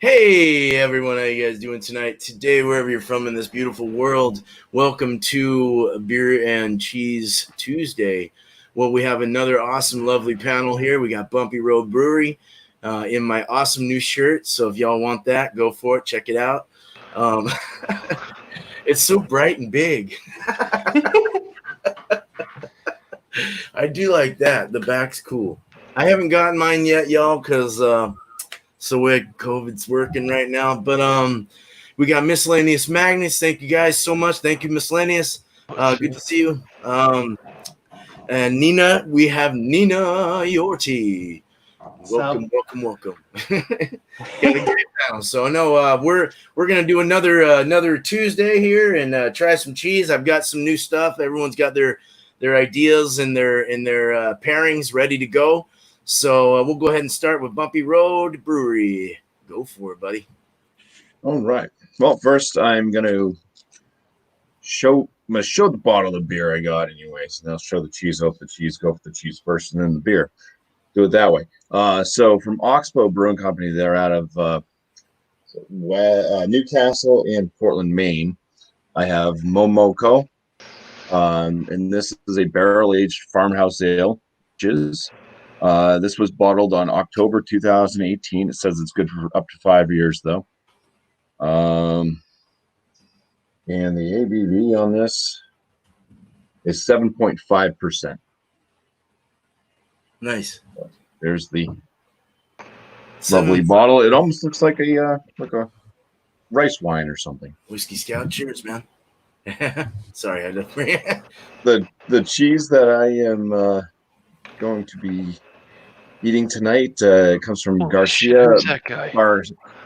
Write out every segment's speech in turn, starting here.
Hey everyone, how you guys doing tonight? Today, wherever you're from in this beautiful world, welcome to Beer and Cheese Tuesday. Well, we have another awesome, lovely panel here. We got Bumpy Road Brewery in my awesome new shirt. So if y'all want that, go for it. Check it out. Um, it's so bright and big. I do like that. The back's cool. I haven't gotten mine yet, y'all, because so where COVID's working right now. But we got Miscellaneous Magnets. Thank you guys so much. Thank you, Miscellaneous. Good to see you. And Nina, we have Nina Yorty. Welcome. Got a great panel. So no, we're gonna do another Tuesday here and try some cheese. I've got some new stuff. Everyone's got their ideas and their pairings ready to go. So we'll go ahead and start with Bumpy Road Brewery. Go for it, buddy. All right. Well, first I'm gonna show the bottle of beer I got anyways, and I'll show the cheese off the cheese, go for the cheese first, and then the beer. Do it that way. So from Oxbow Brewing Company, they're out of Newcastle and Portland, Maine. I have Momoko, and this is a barrel-aged farmhouse ale. This was bottled on October 2018. It says it's good for up to 5 years, though. And the ABV on this is 7.5%. Nice. There's the lovely bottle. It almost looks like a rice wine or something. Whisky Scout. Cheers, man. Sorry, I had to. The cheese that I am going to be eating tonight comes from Garcia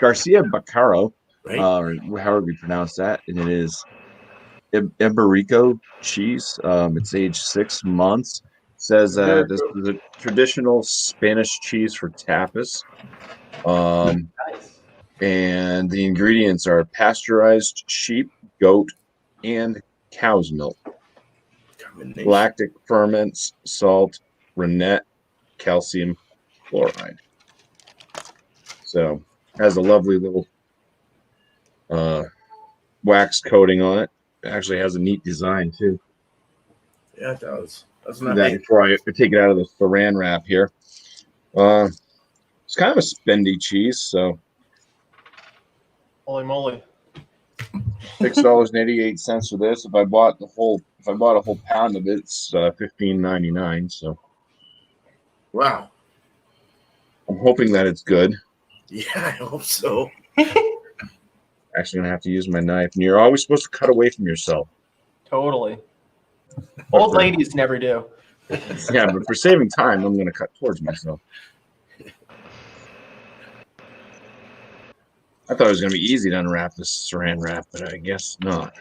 Baccaro, right? Or however you pronounce that, and it is Iberico cheese. It's aged 6 months. It says this is a traditional Spanish cheese for tapas. And the ingredients are pasteurized sheep, goat, and cow's milk, lactic ferments, salt, rennet, calcium chloride. So it has a lovely little wax coating on it. It actually has a neat design too. Yeah, it does. That's not that before I take it out of the saran wrap here. It's kind of a spendy cheese, so holy moly. $6.88 for this. If I bought a whole pound of it, it's $15.99. So wow. I'm hoping that it's good. Yeah, I hope so. Actually gonna have to use my knife. And you're always supposed to cut away from yourself. Totally. Old ladies never do. Yeah, but for saving time, I'm gonna cut towards myself. I thought it was gonna be easy to unwrap this saran wrap, but I guess not.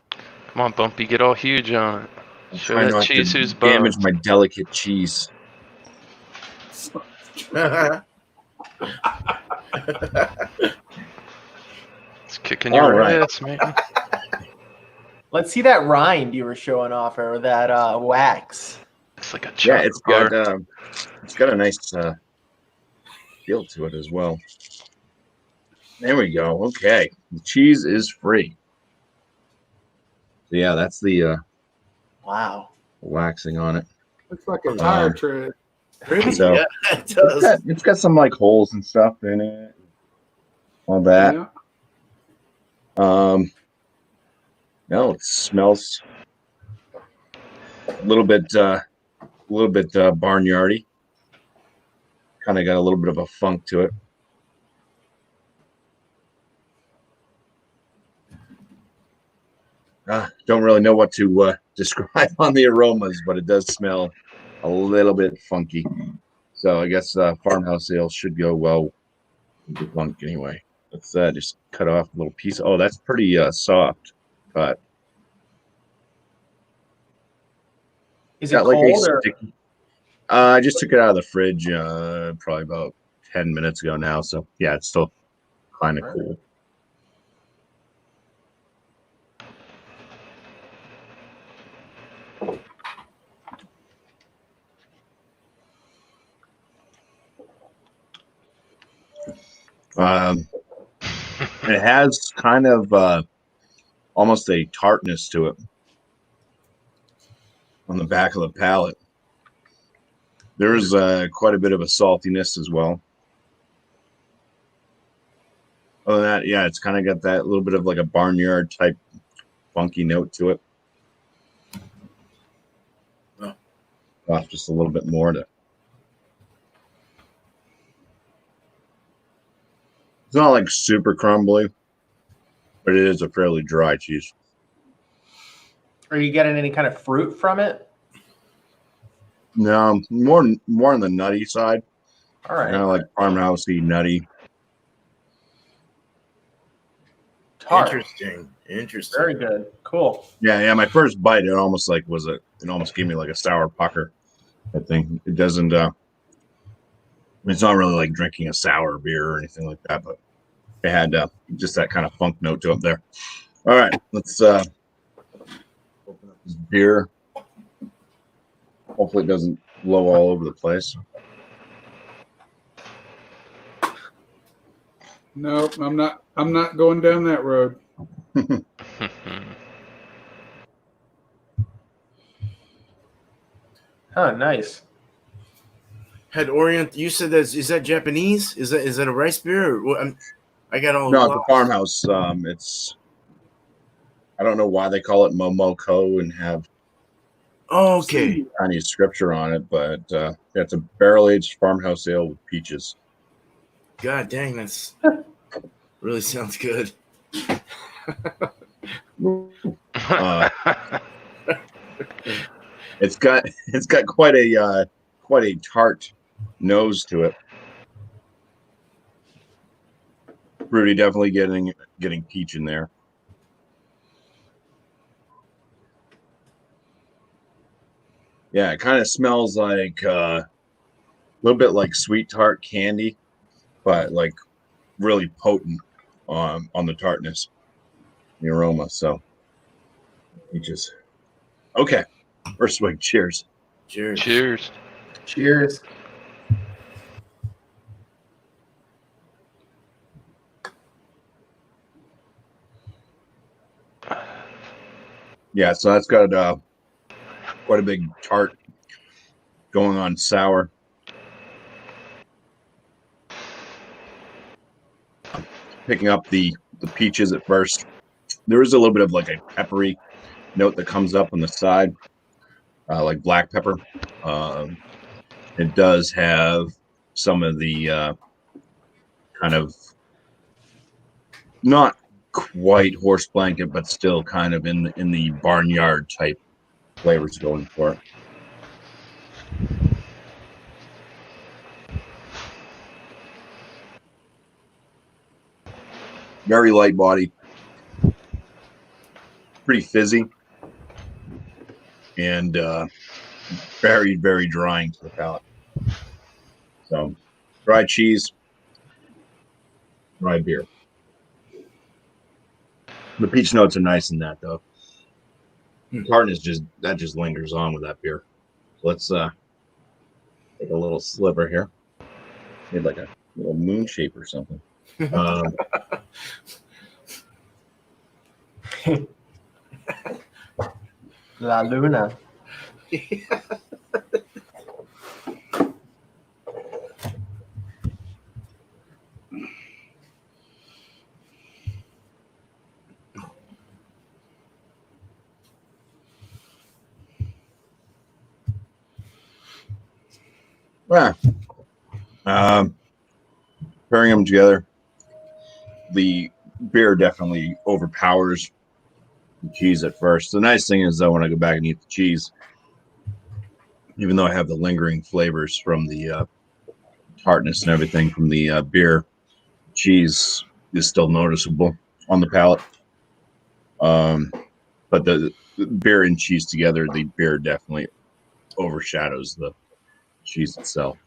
Come on, Bumpy, get all huge on it. Show that cheese who's damage my delicate cheese. It's kicking your ass, man. Let's see that rind you were showing off, or that wax. It's like a it's got a nice feel to it as well. There we go. Okay, the cheese is free. So yeah, that's the wow waxing on it. Looks like a tire tread. So yeah, it does. It's got some like holes and stuff in it. All that. Yeah. No, it smells a little bit barnyardy. Kind of got a little bit of a funk to it. Don't really know what to describe on the aromas, but it does smell a little bit funky. So I guess farmhouse ale should go well with the funk anyway. Let's just cut off a little piece. Oh, that's pretty soft cut. Is it cold or? I just took it out of the fridge probably about 10 minutes ago now. So yeah, it's still kind of cool. It has kind of almost a tartness to it on the back of the palate. There's quite a bit of a saltiness as well. Other than that, yeah, it's kind of got that little bit of like a barnyard type funky note to it. Off just a little bit more to. It's not like super crumbly, but it is a fairly dry cheese. Are you getting any kind of fruit from it? No, more on the nutty side. All right. Kind of like farmhousey, nutty. Tart. Interesting. Very good. Cool. Yeah. My first bite, it almost like it almost gave me like a sour pucker. I think it doesn't. It's not really like drinking a sour beer or anything like that, but it had just that kind of funk note to it there. All right, let's open up this beer. Hopefully, it doesn't blow all over the place. Nope, I'm not going down that road. Oh, nice. Had Orient? You said is that Japanese? Is that a rice beer? Or what? I got all. No, it's a farmhouse. It's I don't know why they call it Momoko and have okay. Chinese scripture on it, but it's a barrel-aged farmhouse ale with peaches. God dang, that's really sounds good. It's got quite a tart nose to it. Rudy definitely getting peach in there. Yeah, it kind of smells like a little bit like sweet tart candy, but like really potent on the tartness, the aroma. So, peaches. Okay, first swig. Cheers. Cheers. Cheers. Cheers. Yeah, so that's got quite a big tart going on sour. Picking up the peaches at first. There is a little bit of like a peppery note that comes up on the side, like black pepper. It does have some of the kind of not quite horse blanket, but still kind of in the barnyard type flavors going for it. Very light body, pretty fizzy, and very, very drying to the palate. So, dry cheese, dry beer. The peach notes are nice in that, though. Tartness just lingers on with that beer. So let's take a little sliver here. Made like a little moon shape or something. La Luna. Yeah. Pairing them together, the beer definitely overpowers the cheese at first. The nice thing is, though, when I go back and eat the cheese, even though I have the lingering flavors from the tartness and everything from the beer, cheese is still noticeable on the palate. But the beer and cheese together, the beer definitely overshadows the cheese itself.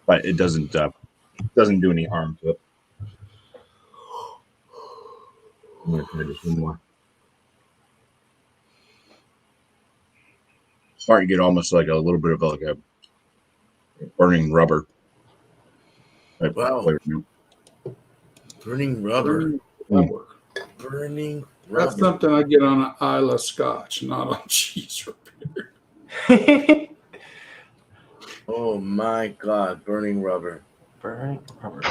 But it doesn't do any harm to it. I'm gonna try just one more. Starting to get almost like a little bit of like a burning rubber. type Wow. flavor note. Burning rubber. Rubber. Burning That's rubber. something I get on an Isla Scotch, not on cheese or beer. Oh my God, burning rubber. Burning rubber.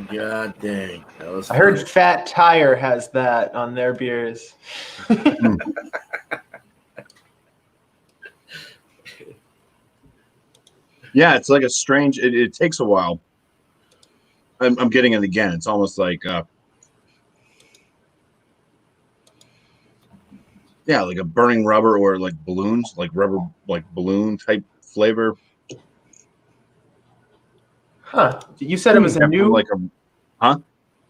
God dang. That was I heard funny. Fat Tire has that on their beers. Yeah, it's like a strange. It takes a while. I'm getting it again. It's almost like yeah, like a burning rubber or like balloons, like rubber, like balloon type flavor. Huh. You said it was a Definitely new. like a, huh?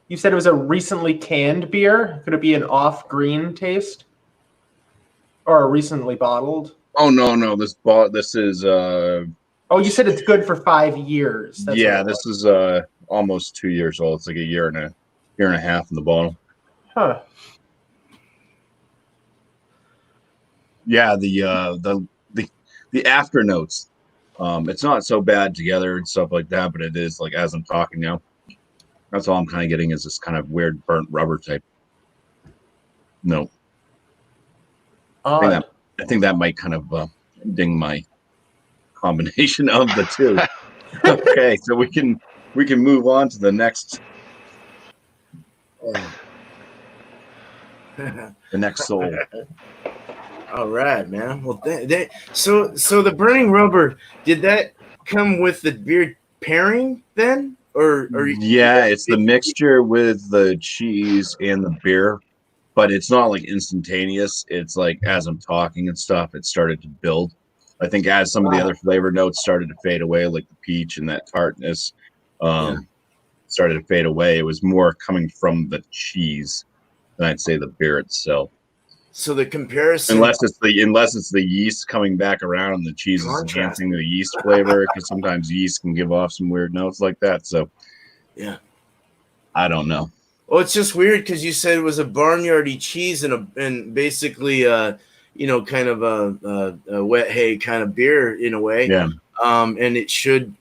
You said it was a recently canned beer. Could it be an off-green taste, or a recently bottled? Oh no, this is Oh, you said it's good for 5 years. That's yeah, what it this was. is almost 2 years old. It's like a year and a half in the bottle. Huh. Yeah, the after notes. It's not so bad together and stuff like that, but it is like as I'm talking now. That's all I'm kind of getting is this kind of weird burnt rubber type. No, Odd. I think that might kind of ding my combination of the two. Okay, so we can move on to the next soul. All right, man. Well, so the burning rubber, did that come with the beer pairing then, or Yeah, it's the mixture with the cheese and the beer, but it's not like instantaneous. It's like as I'm talking and stuff, it started to build. I think as some of the other flavor notes started to fade away, like the peach and that tartness, started to fade away. It was more coming from the cheese than I'd say the beer itself. So the comparison, Unless it's the yeast coming back around and the cheese is enhancing the yeast flavor, because sometimes yeast can give off some weird notes like that. So yeah, I don't know. well, it's just weird because you said it was a barnyardy cheese and basically kind of a wet hay kind of beer in a way. Yeah. And it should.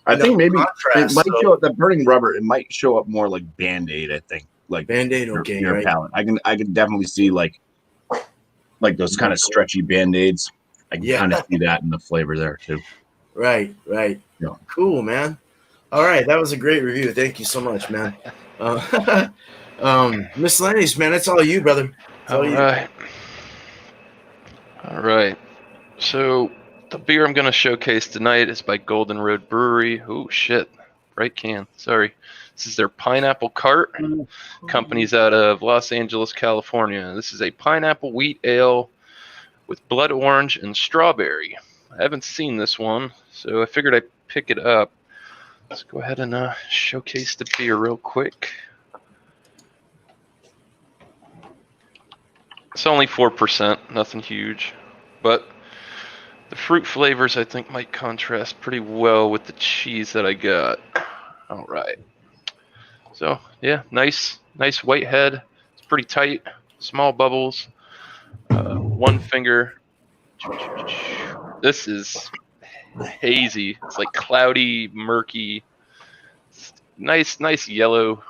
I think maybe it might so. show up that burning rubber. It might show up more like Band-Aid. I think like Band-Aid. Okay, your right. palate. I can definitely see like those kind of stretchy Band-Aids. I can kind of see that in the flavor there too. Right. Yeah. Cool, man. All right, that was a great review. Thank you so much, man. Miscellaneous, man, it's all you, brother. It's all you. All right. So the beer I'm going to showcase tonight is by Golden Road Brewery. Oh, shit. Right can. Sorry. This is their Pineapple Cart. Company's out of Los Angeles, California. This is a pineapple wheat ale with blood orange and strawberry. I haven't seen this one, so I figured I'd pick it up. Let's go ahead and showcase the beer real quick. It's only 4%, nothing huge, but the fruit flavors I think might contrast pretty well with the cheese that I got. All right. So yeah, nice white head. It's pretty tight, small bubbles. One finger. This is hazy. It's like cloudy, murky. Nice yellow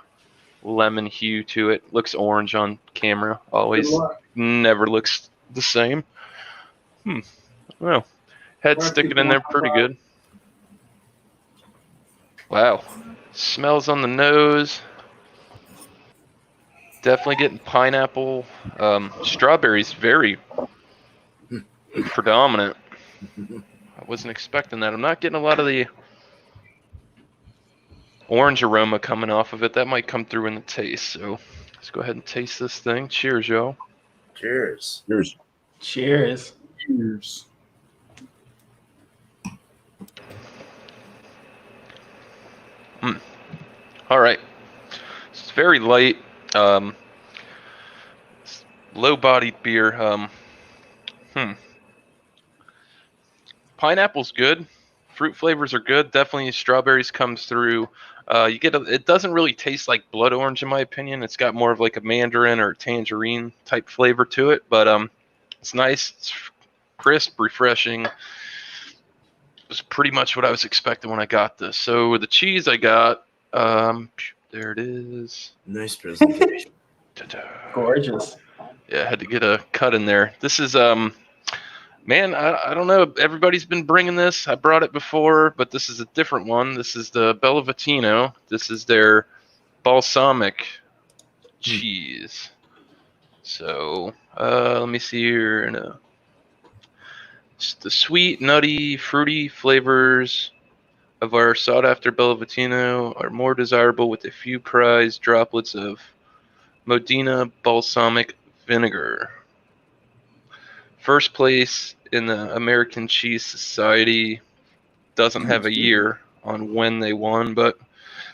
lemon hue to it. Looks orange on camera. Always never looks the same. Well, head sticking in there pretty good. Wow. Smells on the nose. Definitely getting pineapple. Strawberries very predominant. I wasn't expecting that. I'm not getting a lot of the orange aroma coming off of it. That might come through in the taste. So let's go ahead and taste this thing. Cheers, y'all. Cheers. Cheers. All right. It's very light, low-bodied beer. Pineapple's good. Fruit flavors are good. Definitely strawberries comes through. It doesn't really taste like blood orange in my opinion. It's got more of like a mandarin or tangerine type flavor to it, but it's nice. It's crisp, refreshing. was pretty much what I was expecting when I got this. So the cheese I got, there it is. Nice presentation. Ta-da. Gorgeous. Yeah, I had to get a cut in there. This is man, I don't know. Everybody's been bringing this. I brought it before, but this is a different one. This is the Bellavitino. This is their balsamic cheese. So let me see here. No. The sweet, nutty, fruity flavors of our sought-after Bellavitino are more desirable with a few prized droplets of Modena balsamic vinegar. First place in the American Cheese Society. Doesn't have a year on when they won, but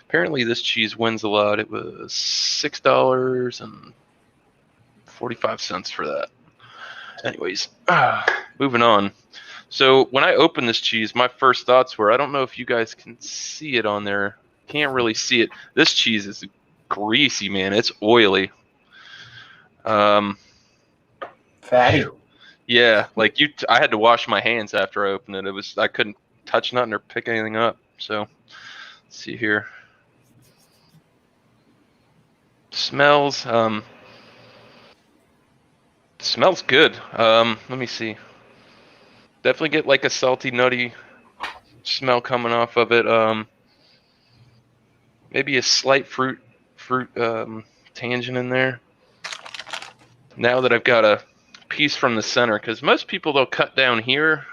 apparently this cheese wins a lot. It was $6.45 for that. Anyways, moving on. So when I opened this cheese, my first thoughts were, I don't know if you guys can see it on there. Can't really see it. This cheese is greasy, man. It's oily. Fatty. Yeah, like I had to wash my hands after I opened it. I couldn't touch nothing or pick anything up. So let's see here. Smells good. Let me see. Definitely get like a salty, nutty smell coming off of it. Maybe a slight fruit tangent in there. Now that I've got a piece from the center, because most people, they'll cut down here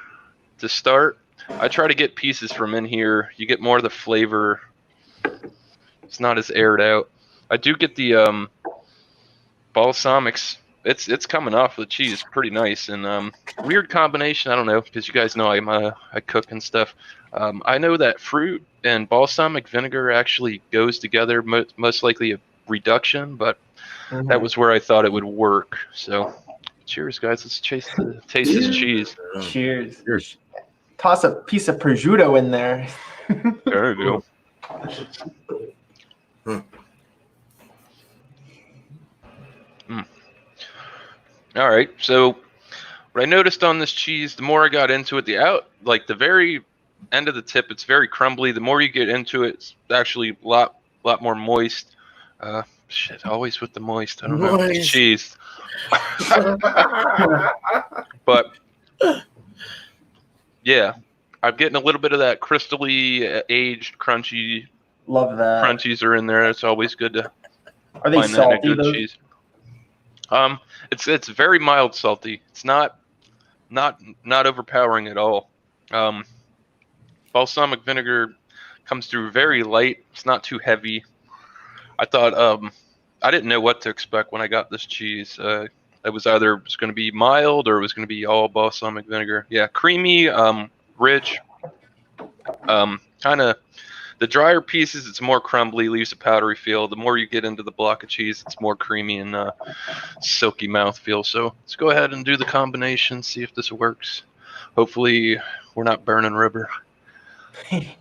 to start. I try to get pieces from in here. You get more of the flavor. It's not as aired out. I do get the balsamics. It's coming off the cheese pretty nice, and weird combination. I don't know, because you guys know I cook and stuff. I know that fruit and balsamic vinegar actually goes together, most likely a reduction, but that was where I thought it would work. So cheers, guys. Let's taste this cheese. Cheers. Cheers. Toss a piece of prosciutto in there. There you go. All right, so what I noticed on this cheese, the more I got into it, the very end of the tip, it's very crumbly. The more you get into it, it's actually a lot more moist. Shit, always with the moist. I don't know. It's cheese. But yeah, I'm getting a little bit of that crystally aged, crunchy. Love that. Crunchies are in there. It's always good to Are they find that in a salty? good cheese. It's very mild salty. It's not overpowering at all. Balsamic vinegar comes through very light. It's not too heavy. I thought I didn't know what to expect when I got this cheese. It was either going to be mild or it was going to be all balsamic vinegar. Yeah, creamy, rich. Kind of the drier pieces, it's more crumbly, leaves a powdery feel. The more you get into the block of cheese, it's more creamy and silky mouthfeel. So let's go ahead and do the combination, see if this works. Hopefully, we're not burning rubber. I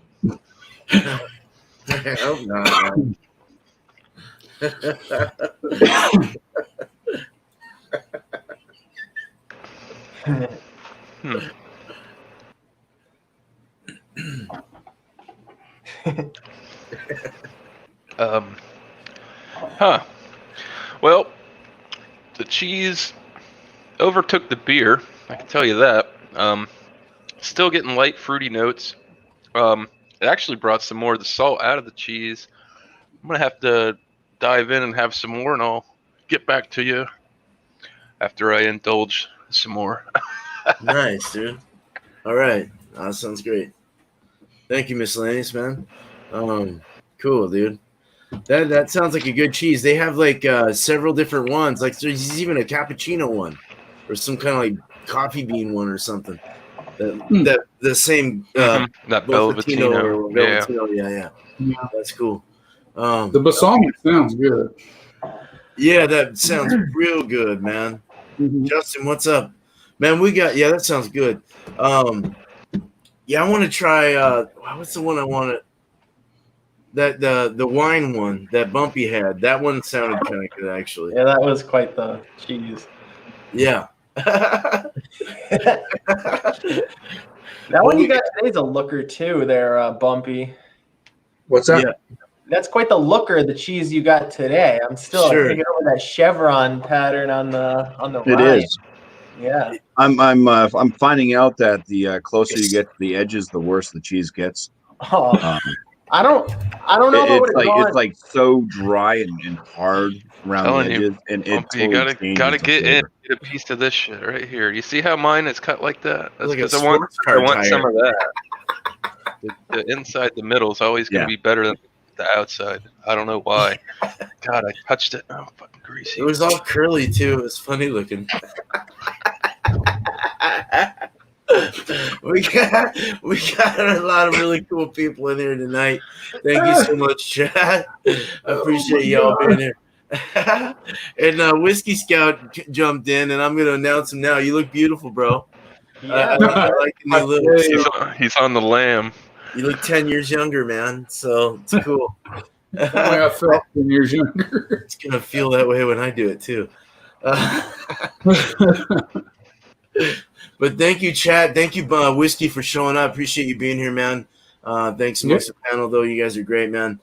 hope not. Well, the cheese overtook the beer. I can tell you that. Still getting light fruity notes. It actually brought some more of the salt out of the cheese. I'm gonna have to dive in and have some more, and I'll get back to you after I indulge some more. Nice, dude. All right, that sounds great. Thank you, Miscellaneous, man. Cool, dude. That sounds like a good cheese. They have like several different ones. Like there's even a cappuccino one, or some kind of like coffee bean one or something. The same That Bellavitino. or Bellavitino. Yeah. That's cool. The balsamic sounds good. Yeah, that sounds real good, man. Justin, what's up? Man, that sounds good. Yeah, I want to try what's the one I wanted? That the wine one that Bumpy had. That one sounded kind of good actually. Yeah, that was quite the cheese. Yeah. That one you got today is a looker too. There, Bumpy. What's that? Yeah. That's quite the looker, the cheese you got today. I'm still Sure. thinking over that chevron pattern on the It rind. is. Yeah. I'm finding out that the closer you get to the edges, the worse the cheese gets. Oh, Um, I don't know if I would have it's gone. like so dry and hard around the Telling you, edges, and it Bumpy, you totally changes gotta the get in, flavor. get a piece of this shit right here. You see how mine is cut like that? That's Like a because I sports car want some tire. of that. The inside, the middle is always gonna Yeah. be better than the outside. I don't know why. God, I touched it. Oh, fucking greasy. It was all curly too. It was funny looking. we got a lot of really cool people in here tonight. Thank you so much, Chad. I appreciate y'all being here. And Whisky Scout jumped in, and I'm going to announce him now. You look beautiful, bro. Yeah. I like the new look. So He's on the lamb. you look 10 years younger, man. So it's cool. Oh, I felt 10 years younger. It's going to feel that way when I do it, too. But thank you, Chad. Thank you, Whiskey, for showing up. Appreciate you being here, man. Thanks amongst the panel, though. You guys are great, man.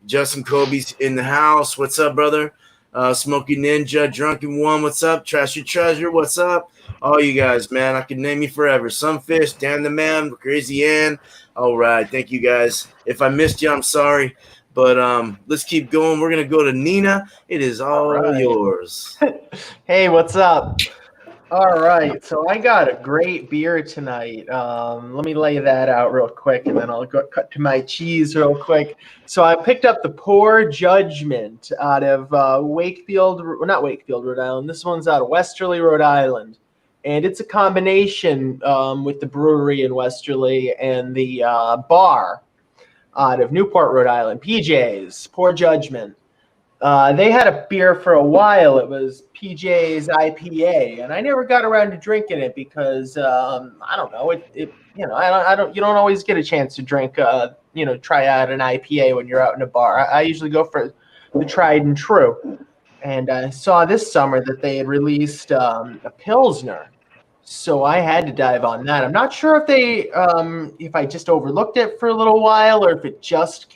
Justin Kobe's in the house. What's up, brother? Smokey Ninja, Drunken One. What's up? Trash Your Treasure. What's up? All you guys, man. I can name you forever. Sunfish, Dan the Man, Crazy Ann. All right. Thank you, guys. If I missed you, I'm sorry. But let's keep going. We're going to go to Nina. It is all yours. Hey, what's up? All right, so I got a great beer tonight. Let me lay that out real quick, and then I'll cut to my cheese real quick. So I picked up the Poor Judgment out of not Wakefield, Rhode Island. This one's out of Westerly, Rhode Island. And it's a combination with the brewery in Westerly and the bar out of Newport, Rhode Island. PJ's, Poor Judgment. They had a beer for a while. It was PJ's IPA, and I never got around to drinking it because I don't know. You don't always get a chance to drink. Try out an IPA when you're out in a bar. I usually go for the tried and true. And I saw this summer that they had released a Pilsner, so I had to dive on that. I'm not sure if I just overlooked it for a little while or if it just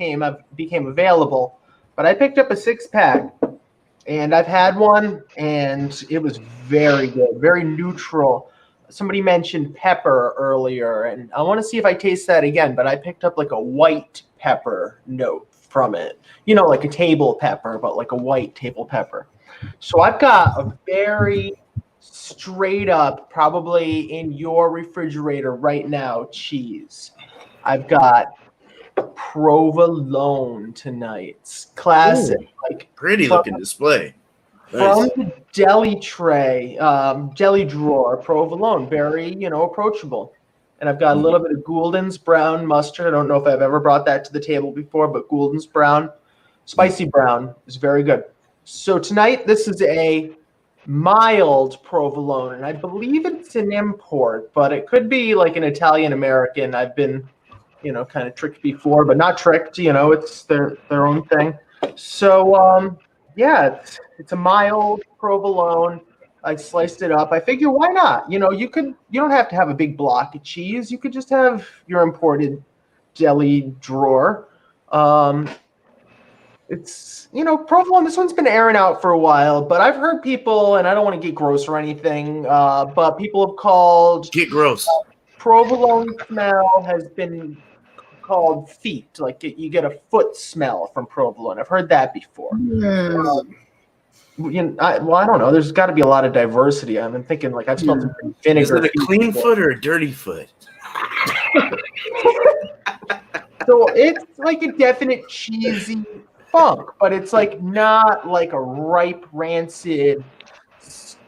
became available. But I picked up a 6-pack, and I've had one, and it was very good, very neutral. Somebody mentioned pepper earlier, and I want to see if I taste that again, but I picked up like a white pepper note from it. Like a table pepper, but like a white table pepper. So I've got a very straight up, probably in your refrigerator right now, cheese. I've got provolone tonight. It's classic. Ooh, pretty looking display. From Nice. the deli tray, deli drawer, provolone. Very, approachable. And I've got a little bit of Gould's brown mustard. I don't know if I've ever brought that to the table before, but Gould's brown, spicy brown is very good. So tonight, this is a mild provolone, and I believe it's an import, but it could be like an Italian-American. I've been kind of tricked before, but not tricked. It's their own thing. So, it's a mild provolone. I sliced it up. I figure, why not? You don't have to have a big block of cheese. You could just have your imported deli drawer. It's, provolone. This one's been airing out for a while, but I've heard people, and I don't want to get gross or anything, but people have called Get gross. provolone smell has been called feet. Like you get a foot smell from provolone. I've heard that before. I don't know. There's got to be a lot of diversity. I've been thinking I've smelled some vinegar. Is it a clean foot or a dirty foot? So it's like a definite cheesy funk, but it's not like a ripe, rancid,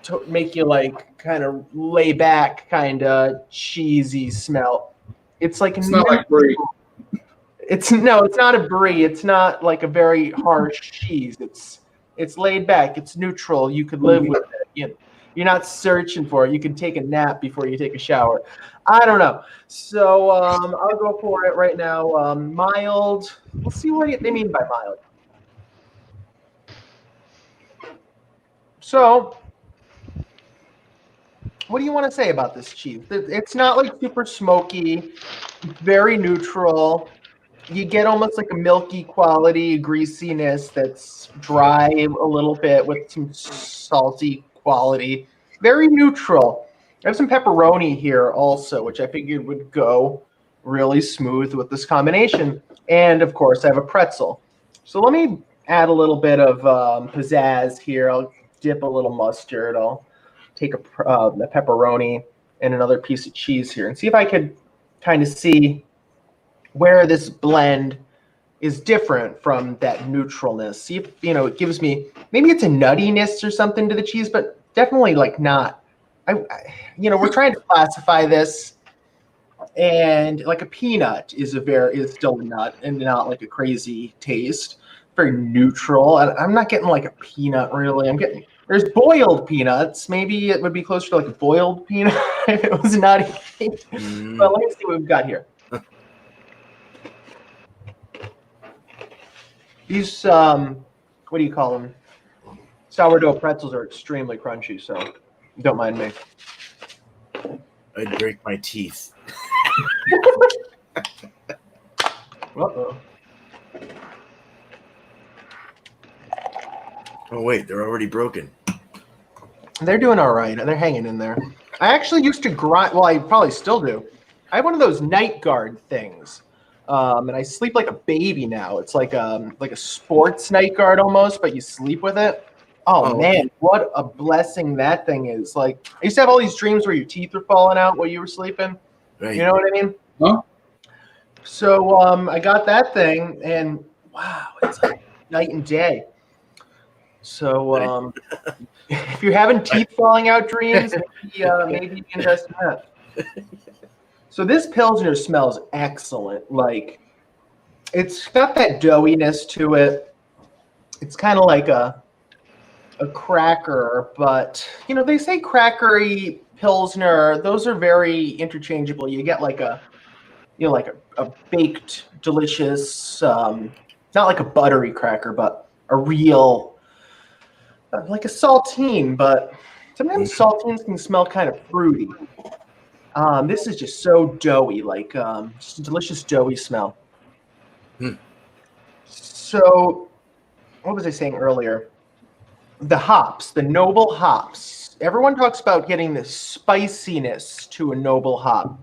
to make you kind of lay back kind of cheesy smell. It's It's not like Brie. It's not a brie. It's not like a very harsh cheese. It's laid back. It's neutral. You could live with it. You're not searching for it. You can take a nap before you take a shower. I don't know. So I'll go for it right now. Mild. We'll see what they mean by mild. So what do you want to say about this cheese? It's not like super smoky. It's very neutral. You get almost like a milky quality greasiness that's dry a little bit with some salty quality. Very neutral. I have some pepperoni here also, which I figured would go really smooth with this combination. And of course, I have a pretzel. So let me add a little bit of pizzazz here. I'll dip a little mustard. I'll take a pepperoni and another piece of cheese here and see if I could kind of see where this blend is different from that neutralness. See if, it gives me, maybe it's a nuttiness or something to the cheese, but definitely like not. We're trying to classify this, and like a peanut is still a nut and not like a crazy taste. Very neutral. I'm not getting like a peanut really. There's boiled peanuts. Maybe it would be closer to like a boiled peanut if it was nutty. But let me see what we've got here. These, what do you call them? Sourdough pretzels are extremely crunchy, so don't mind me. I'd break my teeth. Uh-oh. Oh, wait, they're already broken. They're doing all right. They're hanging in there. I actually used to grind. Well, I probably still do. I have one of those night guard things, and I sleep like a baby now. It's like a sports night guard almost, but you sleep with it. Oh man, what a blessing that thing is! Like I used to have all these dreams where your teeth were falling out while you were sleeping. Right. You know what I mean? Huh? So I got that thing, and wow, it's like night and day. So if you're having teeth falling out dreams, maybe invest in that. So this Pilsner smells excellent. Like it's got that doughiness to it. It's kind of like a cracker, but they say crackery Pilsner. Those are very interchangeable. You get like a baked, delicious, not like a buttery cracker, but a real, like a saltine, but sometimes saltines can smell kind of fruity. This is just so doughy, like just a delicious doughy smell. So, what was I saying earlier? The hops, the noble hops. Everyone talks about getting the spiciness to a noble hop.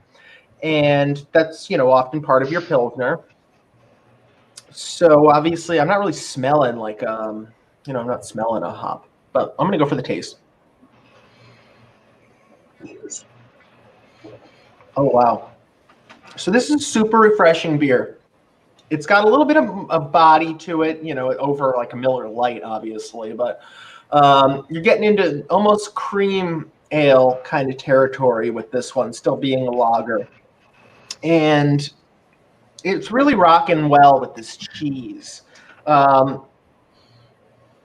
And that's, often part of your Pilsner. So obviously I'm not really smelling like, I'm not smelling a hop, but I'm going to go for the taste. Oh, wow. So this is super refreshing beer. It's got a little bit of a body to it, over like a Miller Lite, obviously, but you're getting into almost cream ale kind of territory with this one, still being a lager. And it's really rocking well with this cheese. The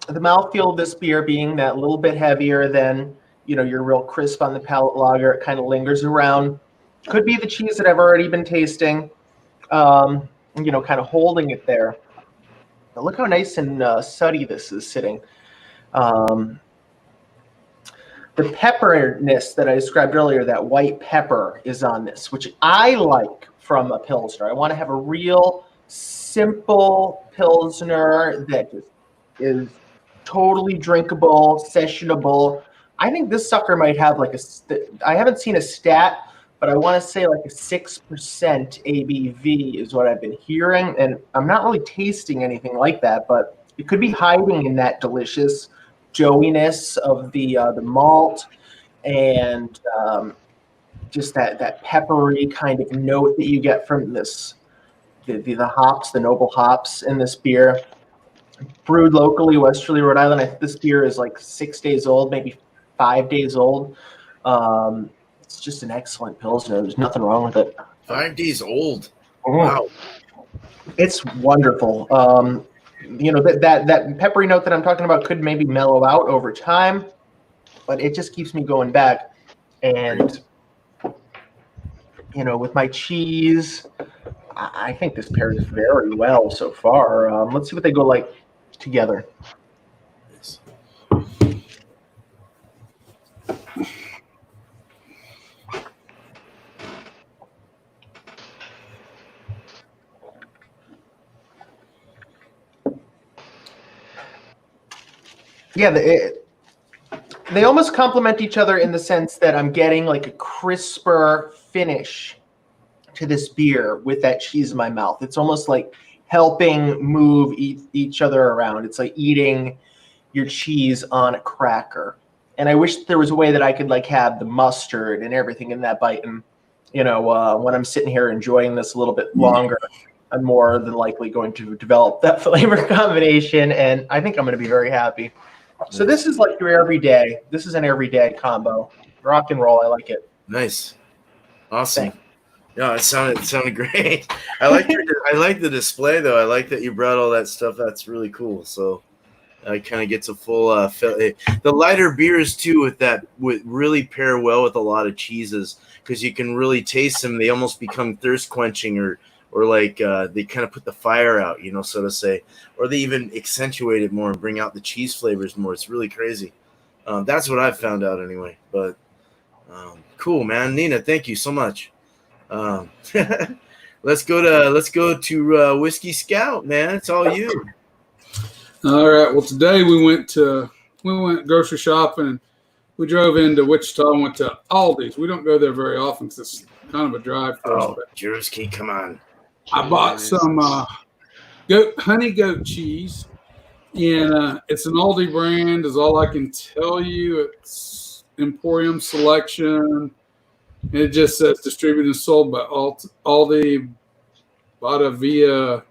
mouthfeel of this beer being that little bit heavier than, your real crisp on the palate lager. It kind of lingers around. Could be the cheese that I've already been tasting, kind of holding it there. But look how nice and suddy this is sitting. The pepperiness that I described earlier, that white pepper is on this, which I like from a Pilsner. I want to have a real simple Pilsner that just is totally drinkable, sessionable. I think this sucker might have like I haven't seen a stat, but I want to say like a 6% ABV is what I've been hearing. And I'm not really tasting anything like that, but it could be hiding in that delicious doughiness of the malt and just that peppery kind of note that you get from this, the hops, the noble hops in this beer. Brewed locally, Westerly, Rhode Island. I think this beer is like 6 days old, maybe 5 days old. It's just an excellent Pilsner. There's nothing wrong with it. 5 days old. Wow. It's wonderful. That peppery note that I'm talking about could maybe mellow out over time, but it just keeps me going back. And, with my cheese, I think this pairs very well so far. Let's see what they go like together. Yeah, they almost complement each other in the sense that I'm getting like a crisper finish to this beer with that cheese in my mouth. It's almost like helping move each other around. It's like eating your cheese on a cracker. And I wish there was a way that I could like have the mustard and everything in that bite. And, when I'm sitting here enjoying this a little bit longer, I'm more than likely going to develop that flavor combination. And I think I'm going to be very happy. So this is like your everyday. This is an everyday combo. Rock and roll. I like it. Nice. Awesome. Thanks. Yeah, it sounded great. I like the display though. I like that you brought all that stuff. That's really cool. So I kind of gets a full the lighter beers too would really pair well with a lot of cheeses because you can really taste them. They almost become thirst quenching or like they kind of put the fire out, so to say, or they even accentuate it more and bring out the cheese flavors more. It's really crazy. That's what I've found out anyway. But cool, man. Nina, thank you so much. Let's go to Whisky Scout, man. It's all you. All right. Well, today we went grocery shopping. And we drove into Wichita and went to Aldi's. We don't go there very often because it's kind of a drive for us. Oh, Jersey, come on. I bought some honey goat cheese, and it's an Aldi brand. Is all I can tell you. It's Emporium Selection. It just says distributed and sold by Aldi, Batavia,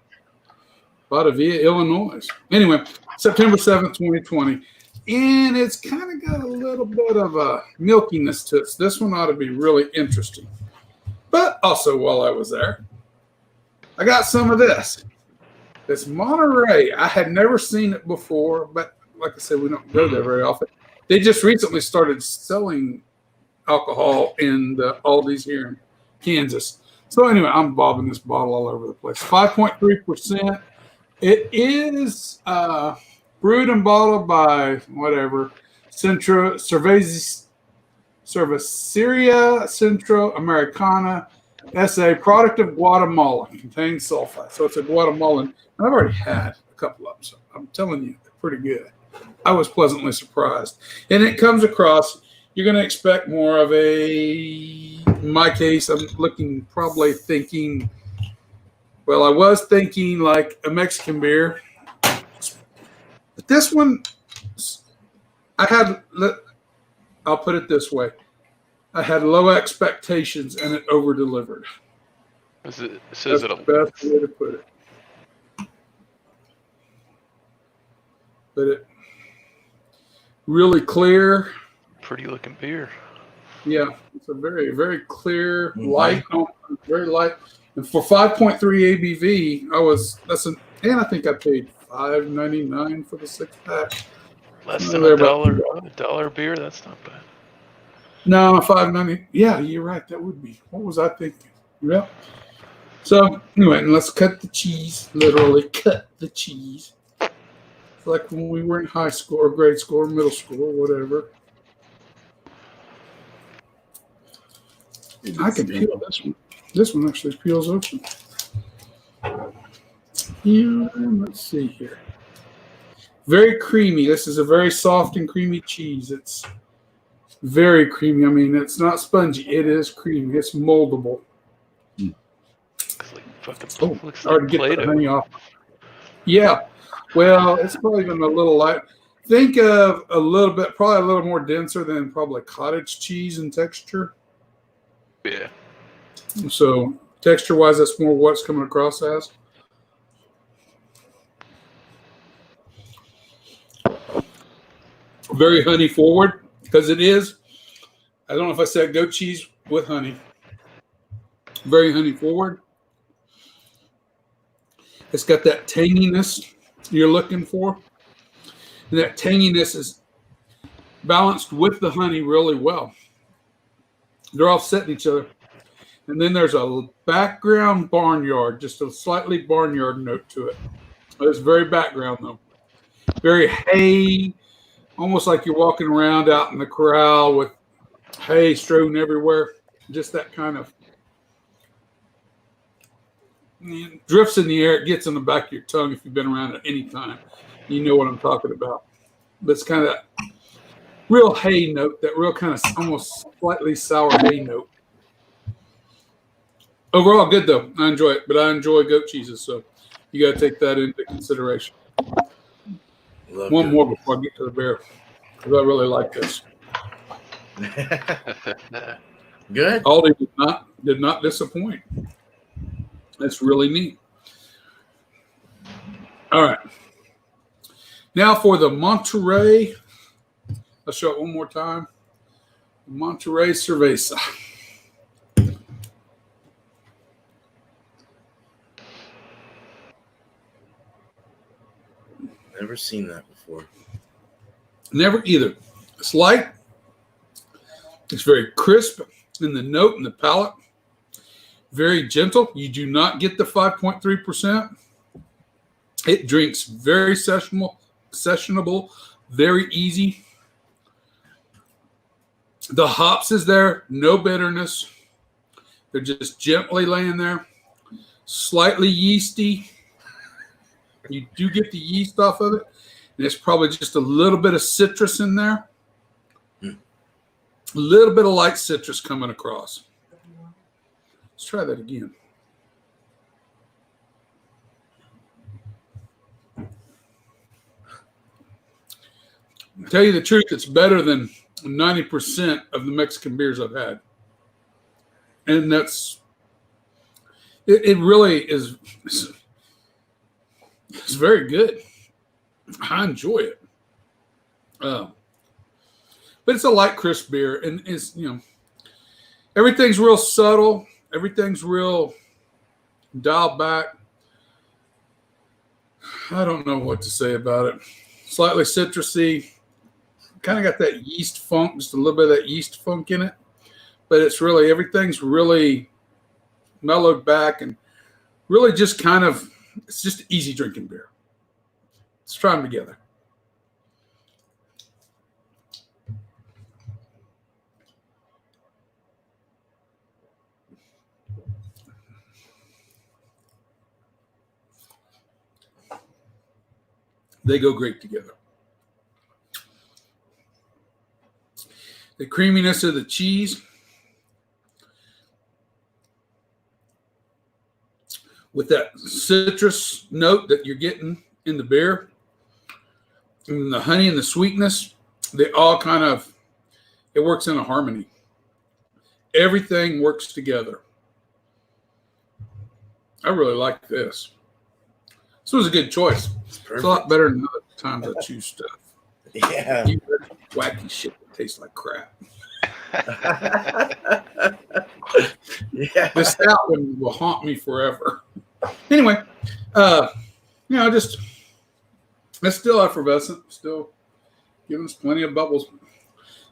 Illinois. Anyway, September 7th, 2020. And it's kind of got a little bit of a milkiness to it. So this one ought to be really interesting. But also while I was there, I got some of this. It's Monterey. I had never seen it before, but like I said, we don't go there very often. They just recently started selling alcohol in the Aldi's here in Kansas. So anyway, I'm bobbing this bottle all over the place. 5.3%. It is brewed and bottled by whatever Cerveceria Centro Americana SA, product of Guatemala, contains sulfite. So it's a Guatemalan. I've already had a couple of them. So I'm telling you, they're pretty good. I was pleasantly surprised. And it comes across, you're going to expect more of in my case, I'm thinking, well, I was thinking like a Mexican beer. But this one, I'll put it this way. I had low expectations and it over-delivered. That's the best way to put it. But it really clear. Pretty looking beer. Yeah, it's a very, very clear, light, very light. And for 5.3 ABV, and I think I paid $5.99 for the 6-pack. Less than a dollar beer. That's not bad. No, $5.90. Yeah, you're right. That would be. What was I thinking? Yeah. So anyway, and let's cut the cheese. Literally cut the cheese. It's like when we were in high school or grade school or middle school or whatever. I can peel this one. This one actually peels open. Yeah, let's see here. Very creamy. This is a very soft and creamy cheese. It's very creamy. I mean, it's not spongy. It is creamy. It's moldable. Looks Hard to get the honey off. Yeah. Well, it's probably even a little light. Think of a little bit, probably a little more denser than probably cottage cheese in texture. Yeah. So texture-wise, that's more what's coming across as. Very honey forward because it is. I don't know if I said goat cheese with honey. Very honey forward. It's got that tanginess you're looking for. And that tanginess is balanced with the honey really well. They're offsetting each other. And then there's a background barnyard, just a slightly barnyard note to it. It's very background though. Very hay, almost like you're walking around out in the corral with hay strewn everywhere. Just that kind of drifts in the air. It gets in the back of your tongue if you've been around at any time. You know what I'm talking about. but it's kind of real hay note, that real kind of almost slightly sour hay note. Overall, good though. I enjoy it, but I enjoy goat cheeses, so you got to take that into consideration. Love One goat. more before I get to the beer, because I really like this. Good. Aldi did not disappoint. That's really neat. All right. Now for the Monterey. I'll show it one more time. Monterey Cerveza. Never seen that before. Never either. It's light. It's very crisp in the note and the palate. Very gentle. You do not get the 5.3%. It drinks very sessionable, very easy. The hops is there, no bitterness. They're just gently laying there. Slightly yeasty. You do get the yeast off of it. And it's probably just a little bit of citrus in there. A little bit of light citrus coming across. Let's try that again. To tell you the truth, it's better than 90% of the Mexican beers I've had. And that's, it really is, it's very good. I enjoy it. But it's a light, crisp beer. And it's, everything's real subtle. Everything's real dialed back. I don't know what to say about it. Slightly citrusy. Kind of got that yeast funk, just a little bit of that yeast funk in it. But it's really, everything's really mellowed back and really just kind of, it's just easy drinking beer. Let's try them together. They go great together. The creaminess of the cheese with that citrus note that you're getting in the beer, and the honey and the sweetness, they all kind of, it works in a harmony. Everything works together. I really like this. This was a good choice. It's a lot better than other times I choose stuff. Yeah. You wacky shit that tastes like crap. Yeah. This stout one will haunt me forever. Anyway, just it's still effervescent, still giving us plenty of bubbles.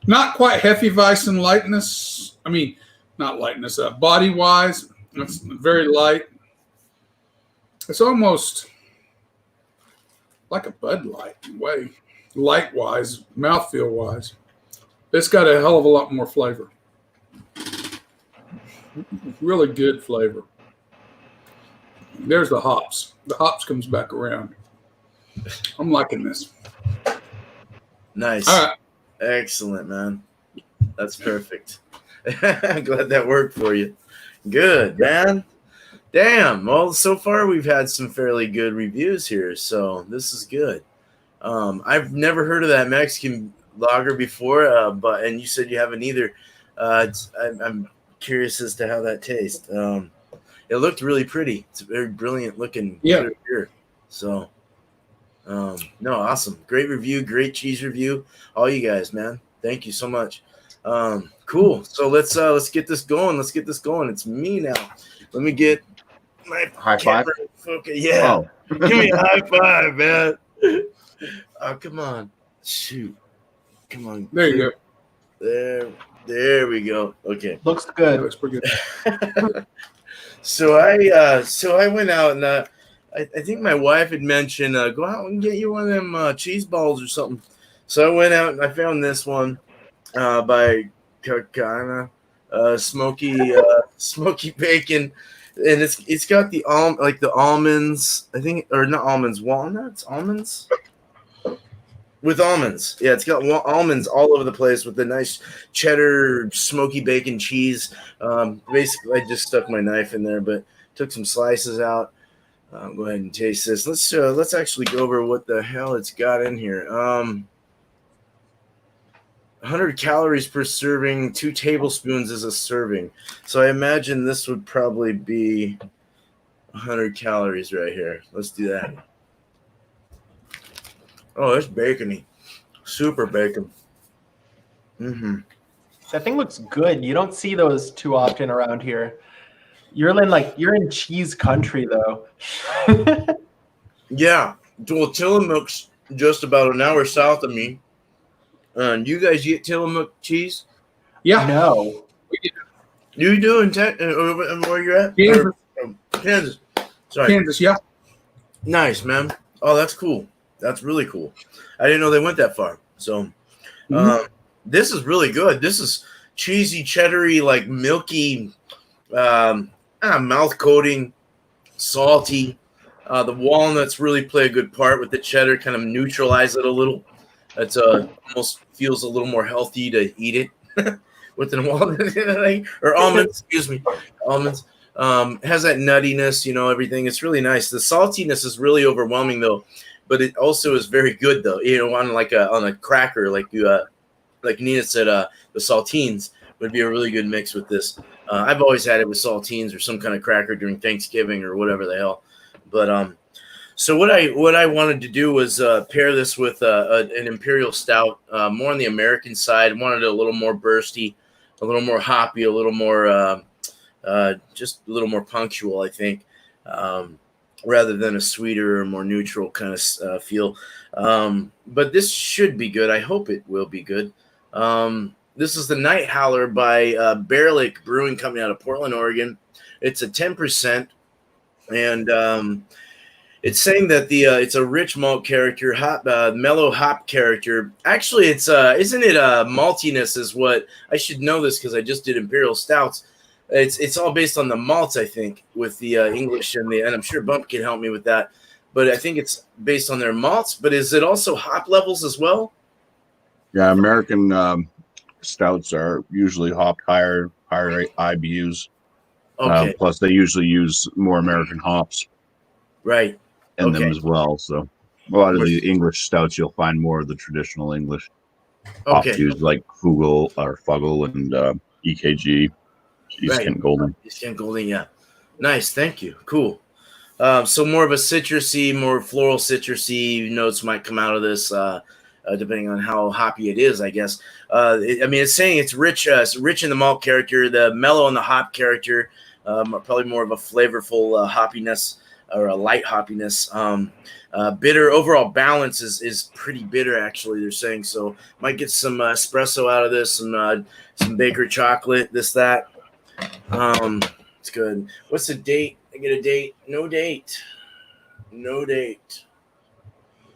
Not quite Hefeweizen lightness. I mean, not lightness, body wise. It's very light. It's almost like a Bud Light in a way, light wise, mouthfeel wise. It's got a hell of a lot more flavor. Really good flavor. There's the hops. The hops comes back around. I'm liking this. Nice. All right. Excellent, man. That's perfect. I'm glad that worked for you. Good, man. Damn. Well, so far we've had some fairly good reviews here, so this is good. I've never heard of that Mexican lager before, and you said you haven't either. I'm curious as to how that tastes. It looked really pretty. It's a very brilliant looking beer. So, no, awesome. Great review. Great cheese review. All you guys, man. Thank you so much. Cool. So let's get this going. It's me now. Let me get my High five. Okay, yeah. Oh. Give me a high five, man. Oh, come on. Shoot. Come on. There you go. There we go. Okay. Looks That good. looks pretty good. So I went out and I think my wife had mentioned go out and get you one of them cheese balls or something. So I went out and I found this one by Kakana, smoky bacon, and it's got the almonds, I think, or not almonds, walnuts, almonds. With almonds. Yeah, it's got almonds all over the place with the nice cheddar, smoky bacon cheese. Basically, I just stuck my knife in there, but took some slices out. Go ahead and taste this. Let's actually go over what the hell it's got in here. 100 calories per serving, 2 tablespoons is a serving. So I imagine this would probably be 100 calories right here. Let's do that. Oh, it's bacony. Super bacon. Mm-hmm. That thing looks good. You don't see those too often around here. You're in cheese country though. Yeah. Well, Tillamook's just about an hour south of me. Do you guys eat Tillamook cheese? Yeah. No. You do in where you're at? Kansas. Kansas. Sorry. Kansas, yeah. Nice, man. Oh, that's cool. That's really cool. I didn't know they went that far. So, this is really good. This is cheesy, cheddary, like milky, mouth coating, salty. The walnuts really play a good part with the cheddar, kind of neutralize it a little. It's almost feels a little more healthy to eat it with the walnut or almonds. Excuse me, almonds. Has that nuttiness, everything. It's really nice. The saltiness is really overwhelming though, but it also is very good though. On a cracker, like Nina said, the saltines would be a really good mix with this. I've always had it with saltines or some kind of cracker during Thanksgiving or whatever the hell. But so what I wanted to do was pair this with an imperial stout, more on the American side. Wanted it a little more bursty, a little more hoppy, a little more just a little more punctual, I think, rather than a sweeter or more neutral kind of feel. But this should be good. I hope it will be good. This is the Night Howler by Bear Lake Brewing Company out of Portland, Oregon. It's a 10%, and it's saying that it's a rich malt character, mellow hop character. Actually, it's isn't it maltiness is what I should know this because I just did imperial stouts. It's all based on the malts, I think, with the English and I'm sure Bump can help me with that. But I think it's based on their malts. But is it also hop levels as well? Yeah, American stouts are usually hopped higher IBUs. Okay. Plus, they usually use more American hops Right. in them as well. So a lot of the English stouts, you'll find more of the traditional English hop used, like Fugel and EKG. East Kent Golden. East Kent Golden, yeah. Nice, thank you. Cool. So more of a citrusy, more floral citrusy notes might come out of this, depending on how hoppy it is, I guess. It's saying it's rich in the malt character, the mellow and the hop character, probably more of a flavorful hoppiness or a light hoppiness. Bitter overall balance is pretty bitter, actually, they're saying. So might get some espresso out of this, some baker chocolate, that. It's good. What's the date? I get a date. No date.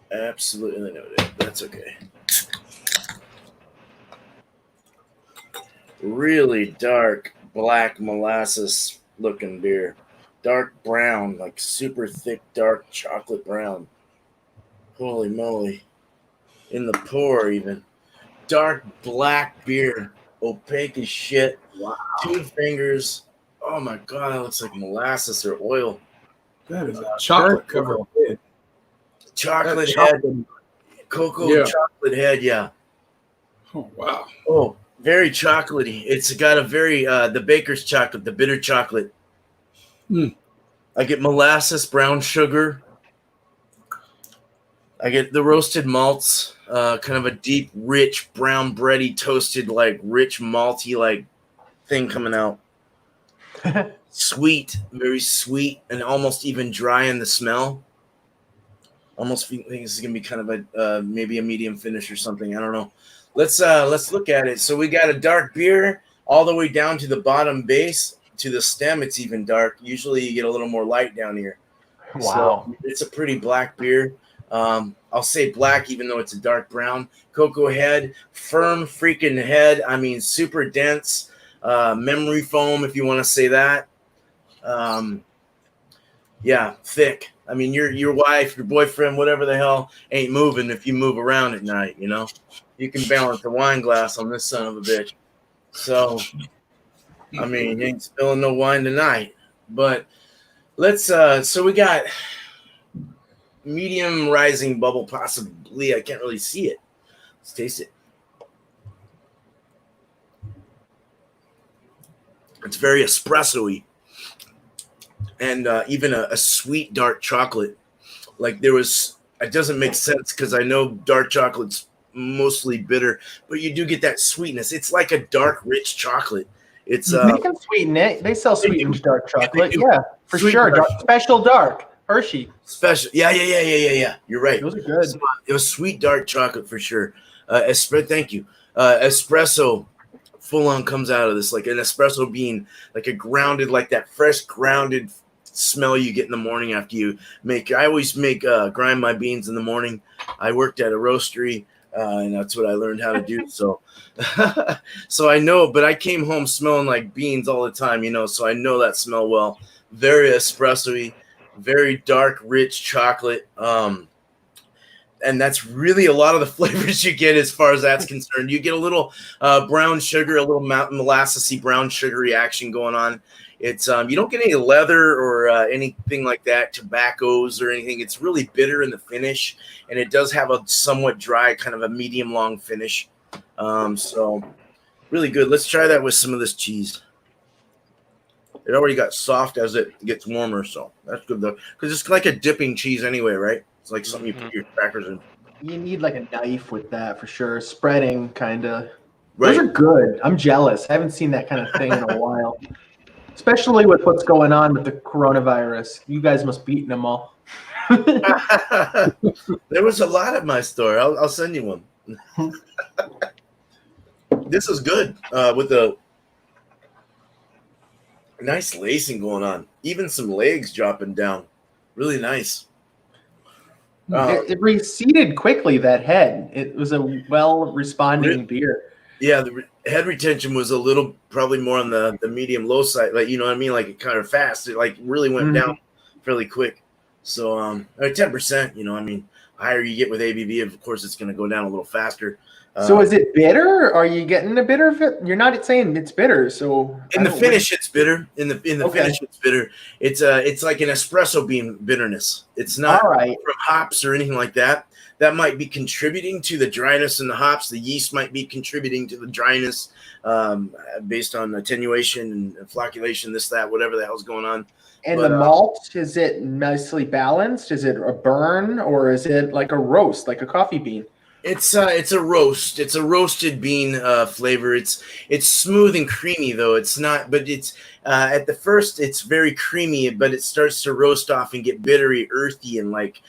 Absolutely no date. That's okay. Really dark black molasses looking beer. Dark brown, like super thick, dark chocolate brown. Holy moly. In the pour even. Dark black beer. Opaque as shit. Wow. 2 fingers. Oh my god, that looks like molasses or oil. That is a chocolate covered head. Chocolate head. Cocoa chocolate head, yeah. Oh wow. Oh, very chocolatey. It's got a very the baker's chocolate, the bitter chocolate. I get molasses, brown sugar. I get the roasted malts, kind of a deep, rich, brown, bready, toasted, like rich, malty, like thing coming out. Sweet, very sweet, and almost even dry in the smell. Almost think this is gonna be kind of a maybe a medium finish or something. I don't know. Let's look at it. So we got a dark beer all the way down to the bottom base to the stem. It's even dark. Usually you get a little more light down here. Wow. So it's a pretty black beer. I'll say black even though it's a dark brown. Cocoa head, firm freaking head. I mean, super dense. Memory foam, if you want to say that. Yeah, thick. I mean, your wife, your boyfriend, whatever the hell, ain't moving if you move around at night. You can balance a wine glass on this son of a bitch. So, I mean, you ain't spilling no wine tonight. But let's. So we got medium rising bubble, possibly. I can't really see it. Let's taste it. It's very espresso-y. And even a sweet dark chocolate. Like it doesn't make sense because I know dark chocolate's mostly bitter, but you do get that sweetness. It's like a dark, rich chocolate. It's they can sweeten it. They sell sweetened dark chocolate. Yeah, for sure. Special dark. Hershey. Special. Yeah. You're right. Those are good. It was sweet dark chocolate for sure. Thank you. Espresso full on comes out of this, like an espresso bean, like a grounded, like that fresh grounded smell you get in the morning after you make. I always grind my beans in the morning. I worked at a roastery, and that's what I learned how to do. So, so I know. But I came home smelling like beans all the time, So I know that smell well. Very espresso-y, very dark, rich chocolate. And that's really a lot of the flavors you get as far as that's concerned. You get a little brown sugar, a little molassesy brown sugary action going on. It's you don't get any leather or anything like that, tobaccos or anything. It's really bitter in the finish, and it does have a somewhat dry, kind of a medium long finish. So really good. Let's try that with some of this cheese. It already got soft as it gets warmer, so that's good though, because it's like a dipping cheese anyway, right? It's like something you put your crackers in. You need like a knife with that for sure. Spreading kind of. Right. Those are good. I'm jealous. I haven't seen that kind of thing in a while. Especially with what's going on with the coronavirus. You guys must be eating them all. There was a lot at my store. I'll send you one. This is good with the nice lacing going on. Even some legs dropping down. Really nice. It receded quickly, that head. It was a well-responding beer. Yeah, the head retention was a little probably more on the medium-low side. Like, you know what I mean? Like, it kind of fast. It, like, really went down fairly quick. So, 10%, I mean, higher you get with ABV, of course, it's going to go down a little faster. So is it bitter? Are you getting a bitter? You're not saying it's bitter, so in the finish it's bitter. In the finish it's bitter. It's like an espresso bean bitterness. It's not from hops or anything like that. That might be contributing to the dryness in the hops. The yeast might be contributing to the dryness based on attenuation and flocculation, this, that, whatever the hell's going on. And the malt, is it nicely balanced? Is it a burn or is it like a roast, like a coffee bean? It's a roast. It's a roasted bean flavor. It's smooth and creamy though. It's not, but it's at the first it's very creamy, but it starts to roast off and get bittery, earthy, and like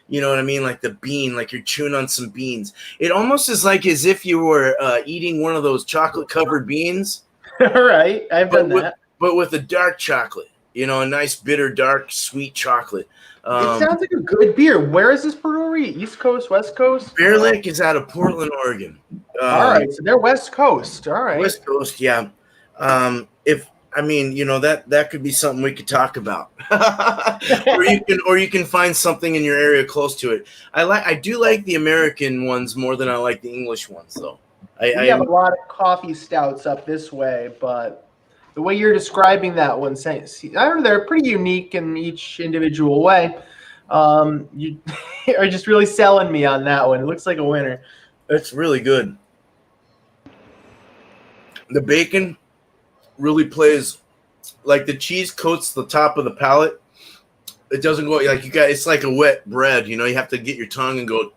you know what I mean, like the bean, like you're chewing on some beans. It almost is like as if you were eating one of those chocolate covered beans. All right, I've done that. But with a dark chocolate, a nice bitter, dark, sweet chocolate. It sounds like a good beer. Where is this brewery? East Coast, West Coast? Bear Lake is out of Portland, Oregon. All right, so they're West Coast. All right, West Coast, yeah. That could be something we could talk about, or you can find something in your area close to it. I do like the American ones more than I like the English ones, though. We have a lot of coffee stouts up this way, but the way you're describing that one, I don't know, they're pretty unique in each individual way. You are just really selling me on that one. It looks like a winner. It's really good. The bacon really plays, like the cheese coats the top of the palate. It doesn't go like it's like a wet bread. You have to get your tongue and go,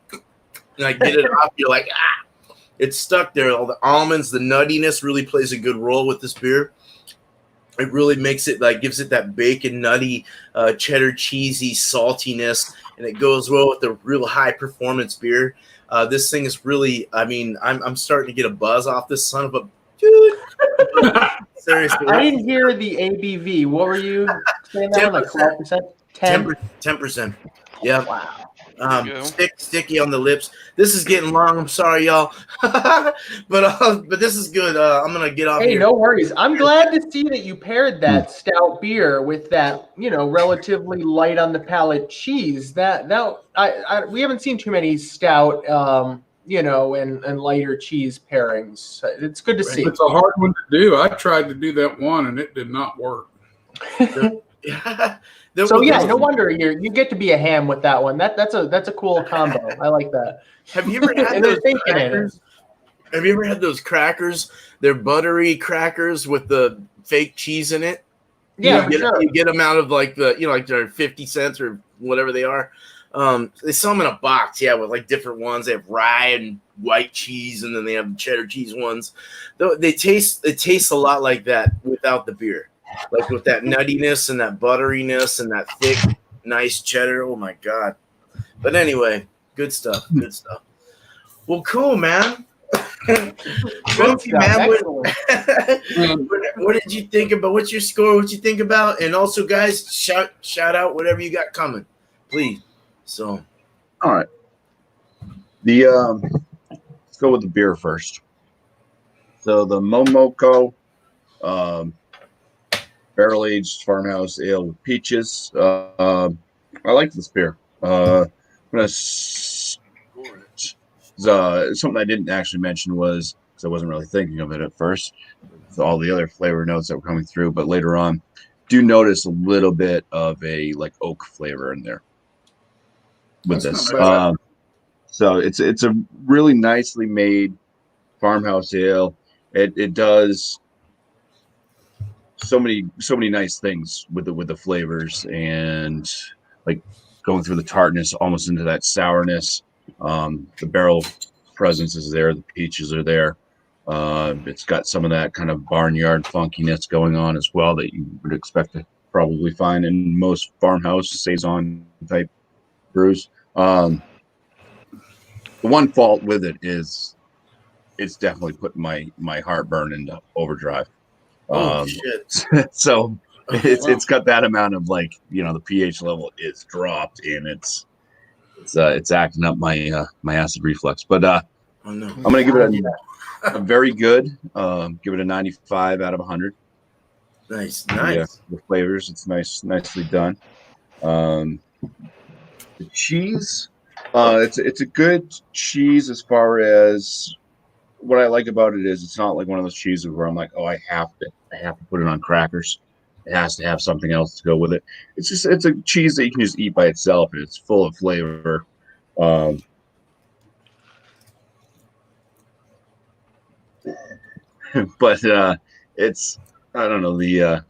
like get it off. You're like, it's stuck there. All the almonds, the nuttiness really plays a good role with this beer. It really makes it gives it that bacon, nutty, cheddar, cheesy saltiness, and it goes well with the real high performance beer. This thing is really, I'm starting to get a buzz off this son of a dude. Seriously, I didn't hear the ABV. What were you saying? That 10%. like 12%? 10%. Yeah. Wow. There you go. Sticky on the lips. This is getting long. I'm sorry, y'all, but this is good. I'm gonna get off Hey, here. no worries. I'm glad to see that you paired that stout beer with that, relatively light on the palate cheese. We haven't seen too many stout, and lighter cheese pairings. It's good to see. It's a hard one to do. I tried to do that one, and it did not work. So yeah, no wonder you get to be a ham with that one. That's a cool combo. I like that. Have you ever had And those there's bacon in it. crackers? Have you ever had those crackers? They're buttery crackers with the fake cheese in it. Yeah, You get them out of like like they're 50 cents or whatever they are. They sell them in a box, with like different ones. They have rye and white cheese, and then they have cheddar cheese ones. It tastes a lot like that without the beer, like with that nuttiness and that butteriness and that thick, nice cheddar. Oh my god! But anyway, good stuff. Good stuff. Well, cool, man. Bumpy, man, what did you think about? What's your score? What you think about? And also, guys, shout out whatever you got coming, please. So, all right. Let's go with the beer first. So the Momoko barrel aged farmhouse ale with peaches. I like this beer. I'm gonna score it. Something I didn't actually mention was, because I wasn't really thinking of it at first, with all the other flavor notes that were coming through, but later on, do notice a little bit of a like oak flavor in there with That's this. not bad. So it's a really nicely made farmhouse ale. It does so many nice things with the flavors, and like going through the tartness almost into that sourness. The barrel presence is there. The peaches are there. It's got some of that kind of barnyard funkiness going on as well that you would expect to probably find in most farmhouse saison type brews. The one fault with it is it's definitely putting my heartburn into overdrive. Shit. So it's got that amount of like, the pH level is dropped, and it's acting up my acid reflux. But oh, no. I'm gonna give it a very good. Give it a 95 out of 100. Nice. Yeah, the flavors, it's nicely done. The cheese, it's a good cheese as far as what I like about it is it's not like one of those cheeses where I'm like, oh, I have to put it on crackers. It has to have something else to go with it. It's a cheese that you can just eat by itself, and it's full of flavor. But it's, I don't know, the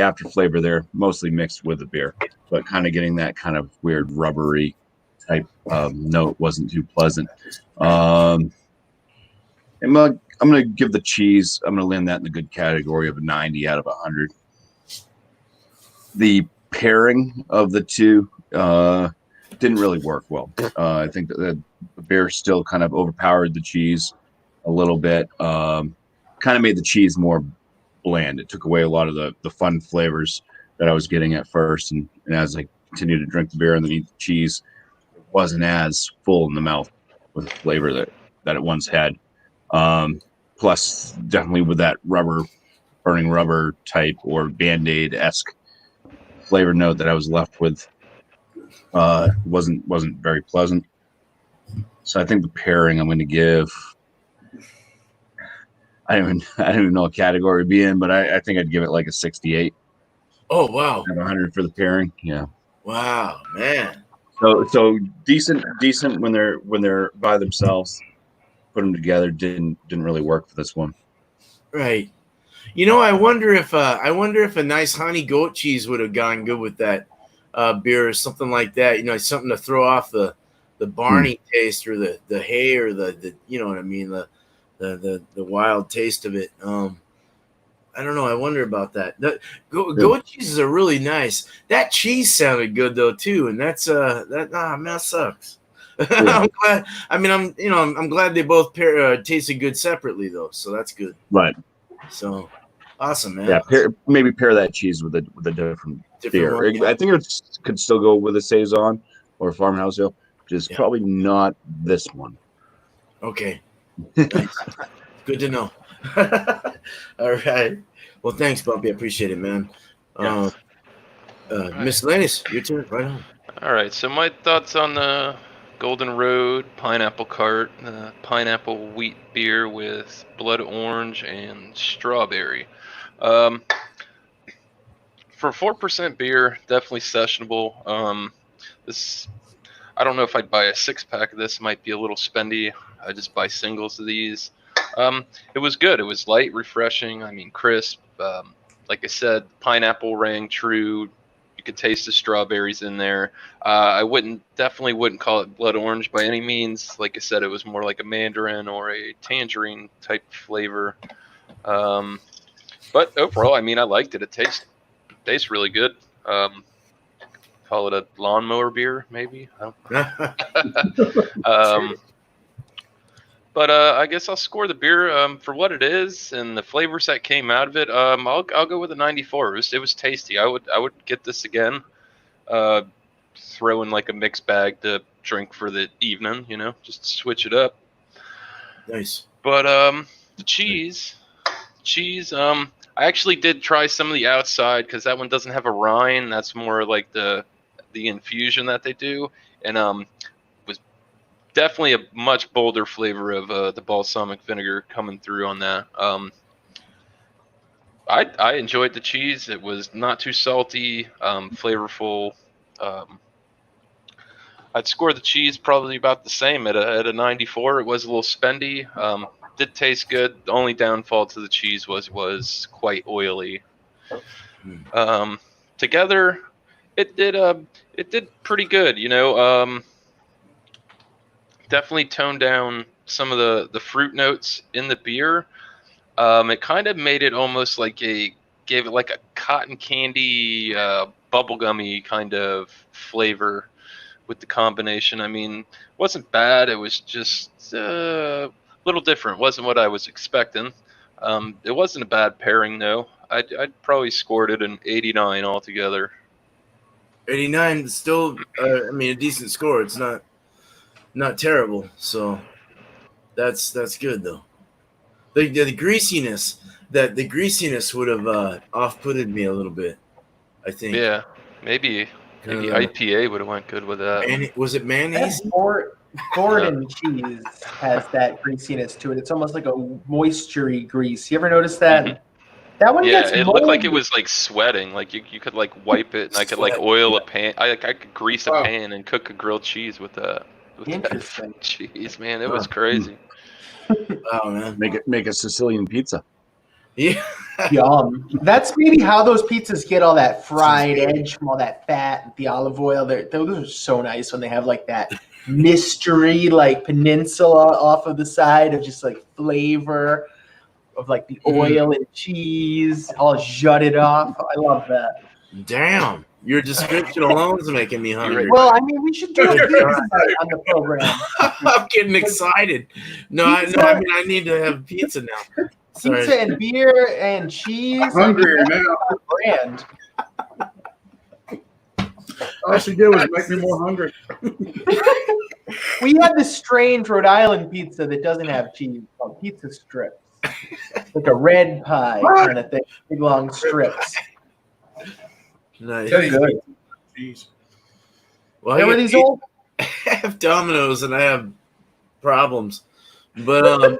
after flavor there mostly mixed with the beer, but kind of getting that kind of weird rubbery type note wasn't too pleasant. I'm gonna give the cheese, I'm gonna land that in the good category of a 90 out of 100. The pairing of the two didn't really work well. I think that the beer still kind of overpowered the cheese a little bit. Kind of made the cheese more bland. It took away a lot of the fun flavors that I was getting at first, and as I continued to drink the beer and then eat the cheese, it wasn't as full in the mouth with the flavor that it once had. Plus, definitely with that burning rubber type or Band-Aid-esque flavor note that I was left with, wasn't very pleasant. So I think the pairing I'm going to give, I don't even know what category it'd be in, but I think I'd give it like a 68. Oh, wow. 100 for the pairing. Yeah. Wow, man. So decent when they're by themselves. Put them together didn't really work for this one. Right. I wonder if a nice honey goat cheese would have gone good with that beer or something like that. Something to throw off the Barney taste or the hay or the you know what I mean, the wild taste of it. I don't know. I wonder about that. Goat cheeses are really nice. That cheese sounded good though too, and that's that sucks. Yeah. I'm glad. I mean, I'm glad they both tasted good separately though, so that's good. Right. So awesome, man. Yeah. Maybe pair that cheese with a different beer. One, yeah. I think it could still go with a saison or a farmhouse ale. which is Yeah. probably not this one. Okay. Nice. Good to know. All right. Well, thanks, Bumpy. I appreciate it, man. Yes. Miscellaneous, your turn. Right on. All right, so my thoughts on the Golden Road Pineapple Cart, pineapple wheat beer with blood orange and strawberry. For 4% beer, definitely sessionable. This, I don't know if I'd buy a 6-pack of this. It might be a little spendy. I just buy singles of these. It was good. It was light, refreshing. I mean, crisp. Like I said, pineapple rang true. You could taste the strawberries in there. I definitely wouldn't call it blood orange by any means. Like I said, it was more like a mandarin or a tangerine type flavor. But overall, I mean, I liked it. It tastes really good. Call it a lawnmower beer, maybe. But I guess I'll score the beer for what it is and the flavors that came out of it. I'll go with a 94. It was tasty. I would get this again. Throw in like a mixed bag to drink for the evening, just to switch it up. Nice. But the cheese. I actually did try some of the outside because that one doesn't have a rind. That's more like the infusion that they do, and was definitely a much bolder flavor of the balsamic vinegar coming through on that. I enjoyed the cheese. It was not too salty, flavorful. I'd score the cheese probably about the same at a 94. It was a little spendy. Did taste good. The only downfall to the cheese was quite oily. Together, it did pretty good. Definitely toned down some of the fruit notes in the beer. It kind of made it almost like gave it like a cotton candy, bubblegummy kind of flavor with the combination. I mean, it wasn't bad. It was just a little different. It wasn't what I was expecting. It wasn't a bad pairing though. I'd probably scored it an 89 altogether. 89 is still, I mean, a decent score. It's not terrible. So that's good though. The greasiness would have off-putted me a little bit, I think. Yeah, maybe IPA would have went good with that. Was it mayonnaise? Gordon cheese has that greasiness to it. It's almost like a moistury grease. You ever notice that? Mm-hmm. That one Yeah, gets it looked like it was like sweating. Like you could like wipe it, and I could like oil a pan. I could grease a pan and cook a grilled cheese with that. Interesting. Cheese, man, it was crazy. Oh man, Make a Sicilian pizza. Yeah. Yum. That's maybe how those pizzas get all that fried edge from all that fat, the olive oil. Those are so nice when they have like that mystery like peninsula off of the side of just like flavor of like the oil and cheese all jutted off. I love that. Damn, your description alone is making me hungry. Well, I mean, we should do a pizza night on the program. I'm getting excited. No, I mean, I need to have pizza now. Sorry. Pizza and beer and cheese. I'm hungrier now. Brand. All she did was make me more hungry. We have this strange Rhode Island pizza that doesn't have cheese called pizza strips. Like a red pie kind of thing, big long strips. Nice. They're good. Jeez. Well, There were these old. I have Domino's and I have problems, but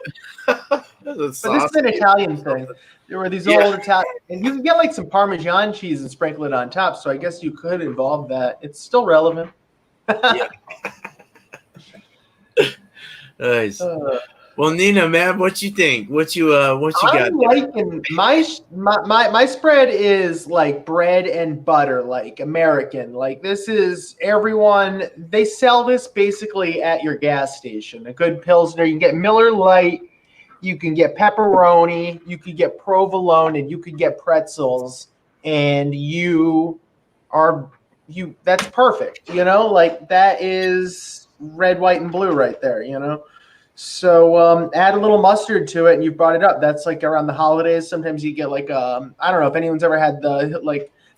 But this is an Italian thing. There were these old Italian, and you can get like some Parmesan cheese and sprinkle it on top. So I guess you could involve that. It's still relevant. Nice. Well, Nina, man, what you think? What you got? I'm liking my spread is like bread and butter, like American. Like this is everyone. They sell this basically at your gas station. A good Pilsner. You can get Miller Lite. You can get pepperoni. You could get provolone, and you could get pretzels. And that's perfect. Like that is red, white, and blue right there. So add a little mustard to it, and you brought it up. That's like around the holidays. Sometimes you get like I don't know if anyone's ever had the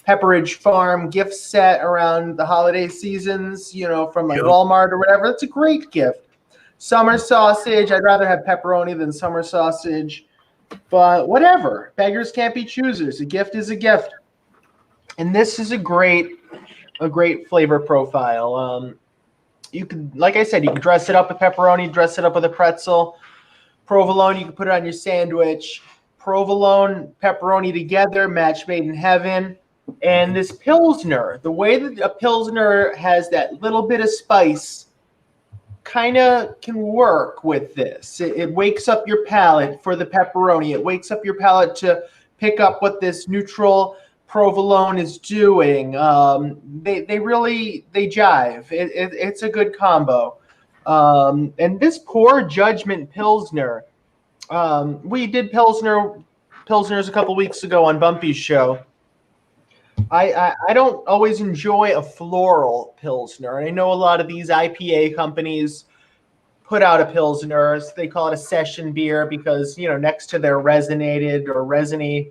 Pepperidge Farm gift set around the holiday seasons, from like Yep. Walmart or whatever. That's a great gift. Summer sausage. I'd rather have pepperoni than summer sausage, but whatever. Beggars can't be choosers. A gift is a gift. And this is a great flavor profile. You can, like I said, you can dress it up with pepperoni, dress it up with a pretzel. Provolone, you can put it on your sandwich. Provolone, pepperoni together, match made in heaven. And this Pilsner, the way that a Pilsner has that little bit of spice, kind of can work with this. It wakes up your palate for the pepperoni. It wakes up your palate to pick up what this neutral provolone is doing. They jive. It's a good combo. And this Poor Judgment Pilsner, we did Pilsners a couple weeks ago on Bumpy's show. I don't always enjoy a floral Pilsner. And I know a lot of these IPA companies put out a Pilsner. They call it a session beer because, next to their resonated or resiny,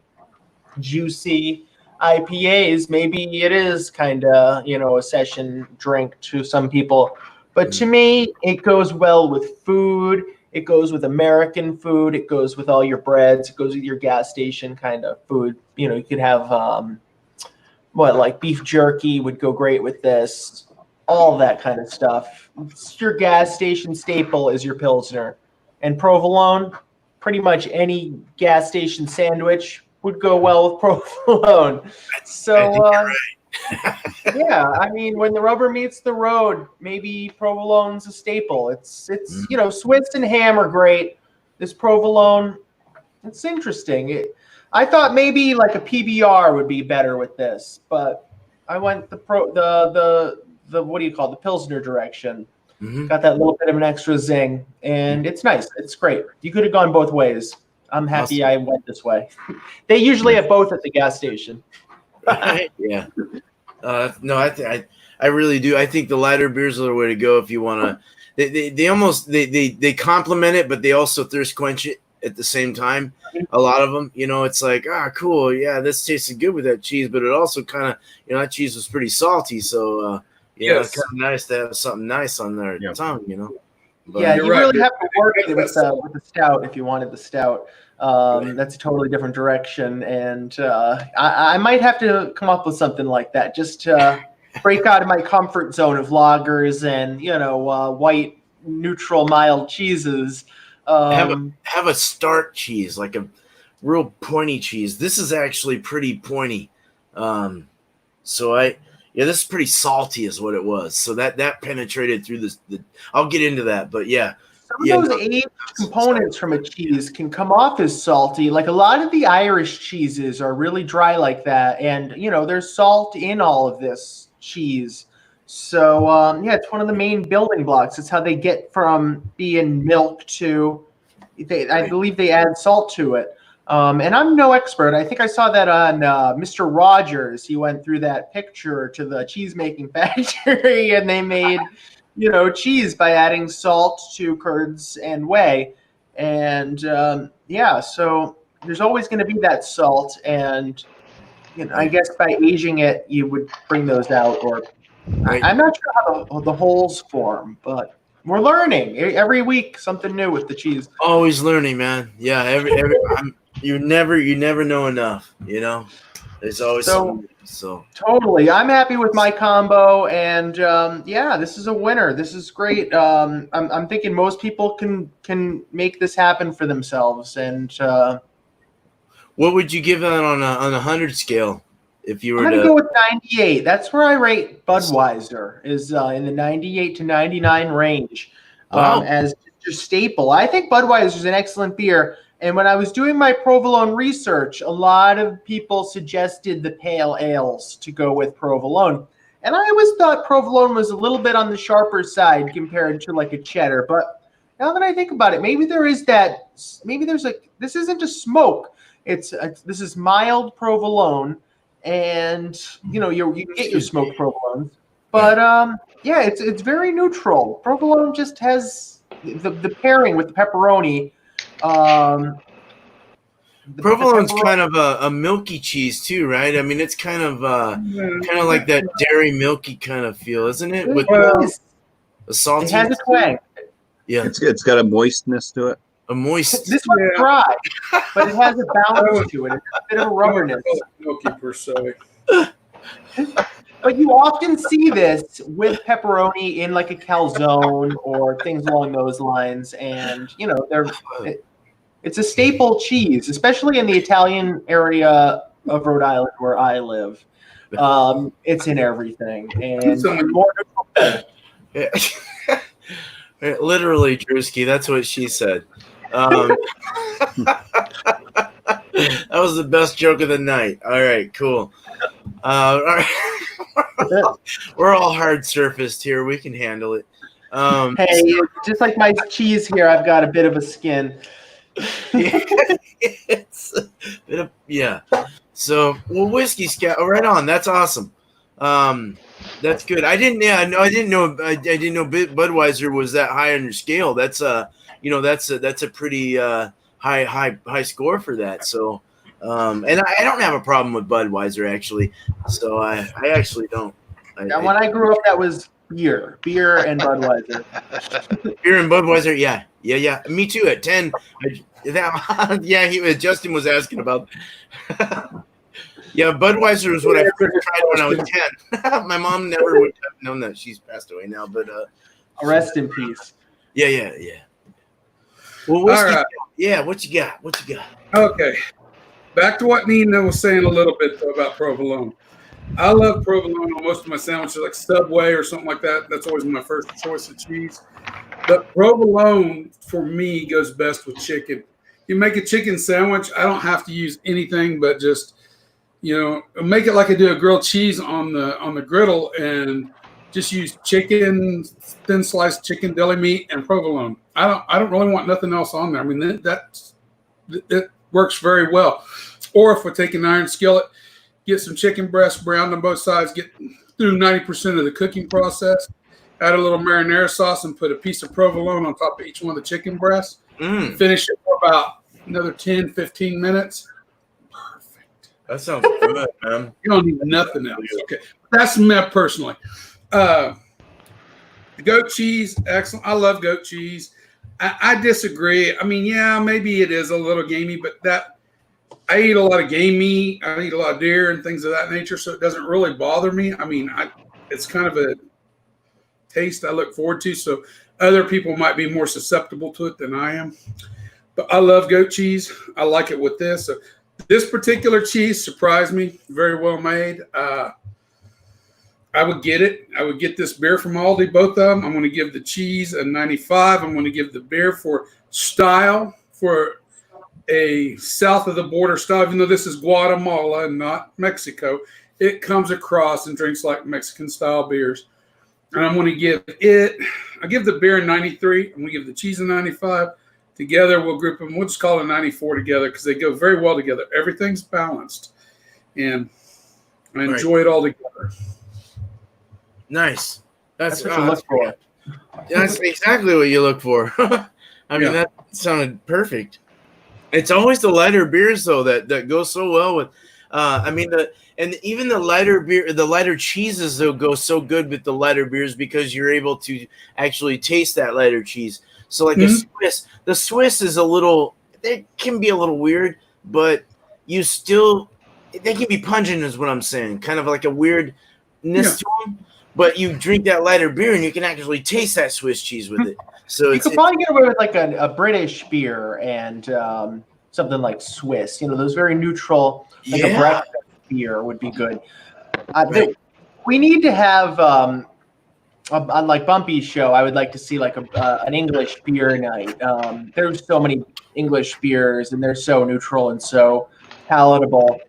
juicy IPAs, maybe it is kind of, a session drink to some people. But to me, it goes well with food. It goes with American food. It goes with all your breads. It goes with your gas station kind of food. You could have, like beef jerky would go great with this. All that kind of stuff. It's your gas station staple is your Pilsner. And provolone, pretty much any gas station sandwich would go well with provolone. So, yeah, I mean, when the rubber meets the road, maybe provolone's a staple. It's Swiss and ham are great. This provolone, it's interesting. I thought maybe like a PBR would be better with this, but I went the what do you call it, the Pilsner direction. Mm-hmm. Got that little bit of an extra zing, and it's nice. It's great. You could have gone both ways. I'm happy I went this way. They usually have both at the gas station. Right? Yeah. No, I really do. I think the lighter beers are the way to go if you want to. They almost they complement it, but they also thirst quench it at the same time. A lot of them, it's like, cool, yeah, this tasted good with that cheese, but it also kind of, that cheese was pretty salty, so it's kind of nice to have something nice on their tongue, But, yeah, you right. really have to work it with the stout if you wanted the stout. That's a totally different direction, and I might have to come up with something like that just to break out of my comfort zone of lagers and white neutral mild cheeses. have a start cheese, like a real pointy cheese. This is actually pretty pointy. This is pretty salty is what it was. So that penetrated through the I'll get into that, but yeah. Some of those aged components from a cheese can come off as salty. Like a lot of the Irish cheeses are really dry like that. And, there's salt in all of this cheese. So, it's one of the main building blocks. It's how they get from being milk to, I believe they add salt to it. And I'm no expert. I think I saw that on Mr. Rogers. He went through that picture to the cheese-making factory, and they made, cheese by adding salt to curds and whey. And, so there's always going to be that salt. And, I guess by aging it, you would bring those out. Or I'm not sure how the holes form, but we're learning. Every week, something new with the cheese. Always learning, man. Yeah, you never know enough, There's always something. So totally. I'm happy with my combo, and this is a winner. This is great. I'm thinking most people can make this happen for themselves. And what would you give that on a 100 scale if you were I'm gonna go with 98. That's where I rate Budweiser, is in the 98 to 99 range. Wow. As your staple. I think Budweiser is an excellent beer. And when I was doing my provolone research, a lot of people suggested the pale ales to go with provolone. And I always thought provolone was a little bit on the sharper side compared to like a cheddar. But now that I think about it, maybe there's this isn't just smoke. This is mild provolone, and you get your smoked provolone. But it's very neutral. Provolone just has the pairing with the pepperoni. Provolone's kind of a milky cheese too, right? I mean, it's kind of like that dairy milky kind of feel, isn't it? With a salty. It has a twang. Yeah, It's got a moistness to it. a moist. This one's dry, but it has a balance to it. It's a bit of a rubberness. Milky per se. But you often see this with pepperoni in like a calzone or things along those lines, and it's a staple cheese, especially in the Italian area of Rhode Island where I live. It's in everything, and more. Literally, Drewski, that's what she said. That was the best joke of the night. All right, cool. All right. We're all hard surfaced here. We can handle it. Hey, just like my cheese here, I've got a bit of a skin. It's a bit of, yeah. So, well, Whisky Scout, right on. That's awesome. That's good. I didn't know Budweiser was that high on your scale. That's that's a pretty high score for that. So, and I don't have a problem with Budweiser actually. So I actually don't. When I grew up, that was beer and Budweiser. Beer and Budweiser, yeah. Me too. At 10, Justin was asking about. Yeah, Budweiser was what I first tried when I was 10. My mom never would have known that. She's passed away now, but rest in peace. Yeah. Well, Whiskey, right. What you got? Okay, back to what Nina was saying a little bit though about provolone. I love provolone on most of my sandwiches, like Subway or something like that. That's always my first choice of cheese. But provolone for me goes best with chicken. You make a chicken sandwich, I don't have to use anything but just make it like I do a grilled cheese on the griddle and just use chicken, thin sliced chicken, deli meat, and provolone. I don't really want nothing else on there. I mean that works very well. Or if we take an iron skillet, get some chicken breast browned on both sides, get through 90% of the cooking process, add a little marinara sauce, and put a piece of provolone on top of each one of the chicken breasts. Finish it for about another 10, 15 minutes. That sounds good, man. You don't need nothing else. Okay. That's me personally. The goat cheese, excellent. I love goat cheese. I disagree. I mean, yeah, maybe it is a little gamey, but I eat a lot of game meat. I eat a lot of deer and things of that nature, so it doesn't really bother me. I mean, it's kind of a taste I look forward to, so other people might be more susceptible to it than I am. But I love goat cheese. I like it with this. So this particular cheese surprised me. Very well made. I would get it. I would get this beer from Aldi, both of them. I'm going to give the cheese a 95. I'm going to give the beer for style, for a south of the border style, even though this is Guatemala and not Mexico. It comes across and drinks like Mexican style beers. And I'm going to give I give the beer a 93. I'm going to give the cheese a 95. Together, we'll group them. We'll just call it a 94 together because they go very well together. Everything's balanced. And I enjoy it all together. Nice. That's what you look for. That's exactly what you look for. I mean, that sounded perfect. It's always the lighter beers, though, that go so well with. Even the lighter beer, the lighter cheeses, though, go so good with the lighter beers because you're able to actually taste that lighter cheese. So, like the Swiss is it can be a little weird, but they can be pungent, is what I'm saying. Kind of like a weirdness to them. But you drink that lighter beer and you can actually taste that Swiss cheese with it. So you could probably get away with like a British beer and something like Swiss. Those very neutral, like a breakfast beer would be good. We need to have, on like Bumpy's show, I would like to see like an English beer night. There's so many English beers and they're so neutral and so palatable.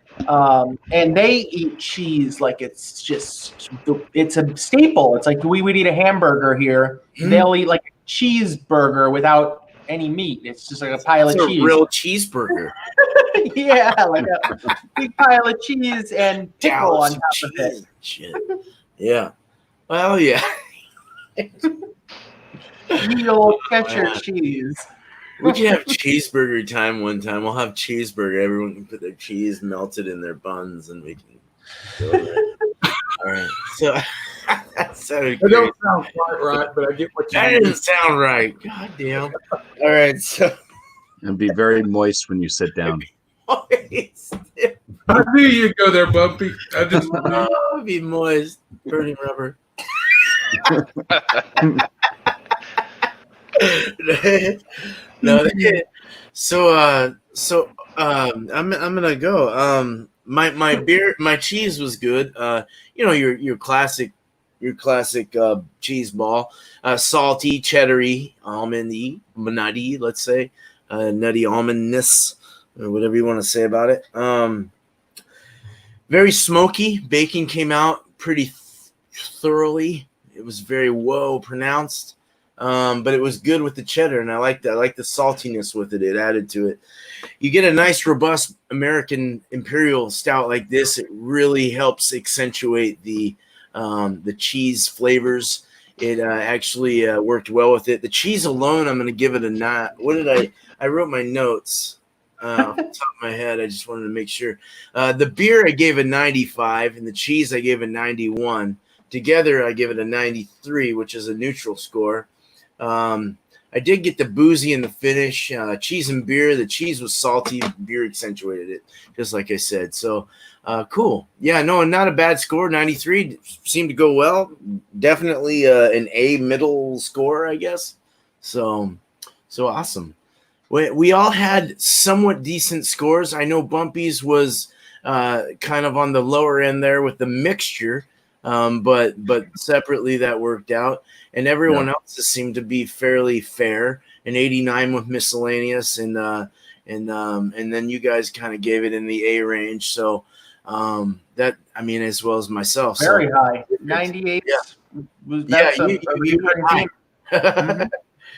And they eat cheese like it's a staple. It's like we would eat a hamburger here. They'll eat like a cheeseburger without any meat. It's just like a pile of cheese. A real cheeseburger. Yeah, like a big pile of cheese and pickle on top of it. Shit. Yeah. Well, yeah. Real Cheshire cheese. We can have cheeseburger time one time. We'll have cheeseburger. Everyone can put their cheese melted in their buns, and we can go there. All right. So that sounded It great. don't sound quite right, but I get what you That mean. didn't sound right. God damn. All right. So And be very moist when you sit down. moist. I knew you'd go there, Bumpy. I just Oh, be moist. Burning rubber. No. I'm gonna go. My beer, my cheese was good. Your classic cheese ball, salty, cheddary, almondy, nutty. Let's say, nutty almondness, or whatever you want to say about it. Very smoky. Bacon came out pretty thoroughly. It was very pronounced. But it was good with the cheddar, and I like that. I like the saltiness with it. It added to it. You get a nice, robust American Imperial Stout like this. It really helps accentuate the cheese flavors. It actually worked well with it. The cheese alone, I'm going to give it a 9. What did I wrote my notes off the top of my head. I just wanted to make sure. The beer, I gave a 95, and the cheese, I gave a 91. Together, I give it a 93, which is a neutral score. I did get the boozy in the finish, cheese and beer. The cheese was salty. Beer accentuated it, just like I said. So, cool. Yeah, no, not a bad score. 93 seemed to go well. Definitely an A middle score, I guess. So awesome. We all had somewhat decent scores. I know Bumpy's was kind of on the lower end there with the mixture. But separately that worked out, and everyone else's seemed to be fairly fair. An 89 with miscellaneous, and then you guys kind of gave it in the A range. So that, I mean, as well as myself. Very high. 98. Yeah. That's You went high.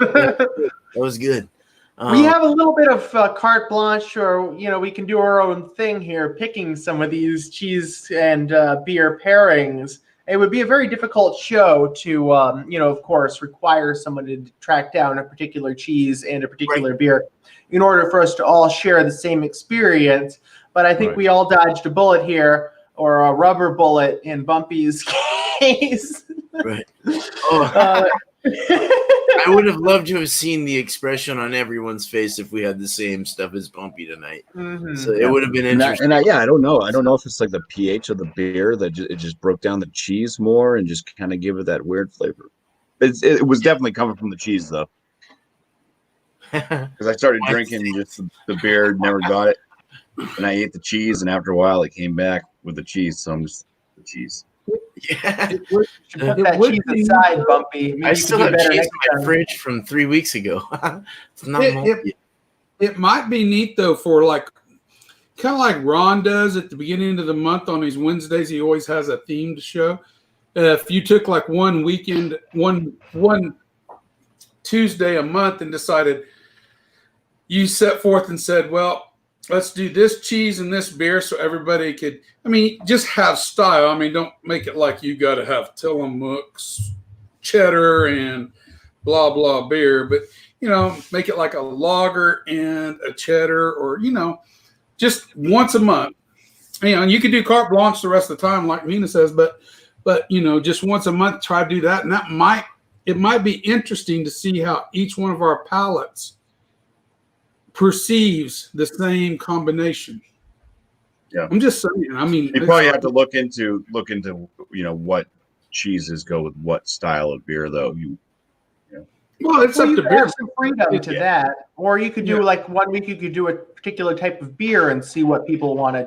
That was good. We have a little bit of carte blanche, or we can do our own thing here, picking some of these cheese and beer pairings. It would be a very difficult show to, of course, require someone to track down a particular cheese and a particular beer in order for us to all share the same experience. But I think we all dodged a bullet here, or a rubber bullet in Bumpy's case. Right. Oh. I would have loved to have seen the expression on everyone's face if we had the same stuff as Bumpy tonight. Mm-hmm. So it would have been interesting. I don't know. I don't know if it's like the pH of the beer that it just broke down the cheese more and just kind of give it that weird flavor. It was definitely coming from the cheese, though. Because I started drinking just the beer, never got it. And I ate the cheese, and after a while, it came back with the cheese. So I'm just the cheese. Yeah. Put that cheese aside, Bumpy. I still have cheese in my fridge from 3 weeks ago. It's not it might be neat, though, for kind of like Ron does at the beginning of the month on his Wednesdays. He always has a themed show. If you took like one weekend, one Tuesday a month and decided you set forth and said, well, let's do this cheese and this beer so everybody could, just have style. Don't make it like you got to have Tillamook's cheddar and blah, blah beer, but, make it like a lager and a cheddar, or, just once a month. And you could do carte blanche the rest of the time, like Mina says, but just once a month, try to do that. And it might be interesting to see how each one of our palates perceives the same combination. Yeah, I'm just saying. You probably have to look into what cheeses go with what style of beer, though. Well, it's up to beer. Some freedom to that, or you could do like 1 week. You could do a particular type of beer and see what people want to.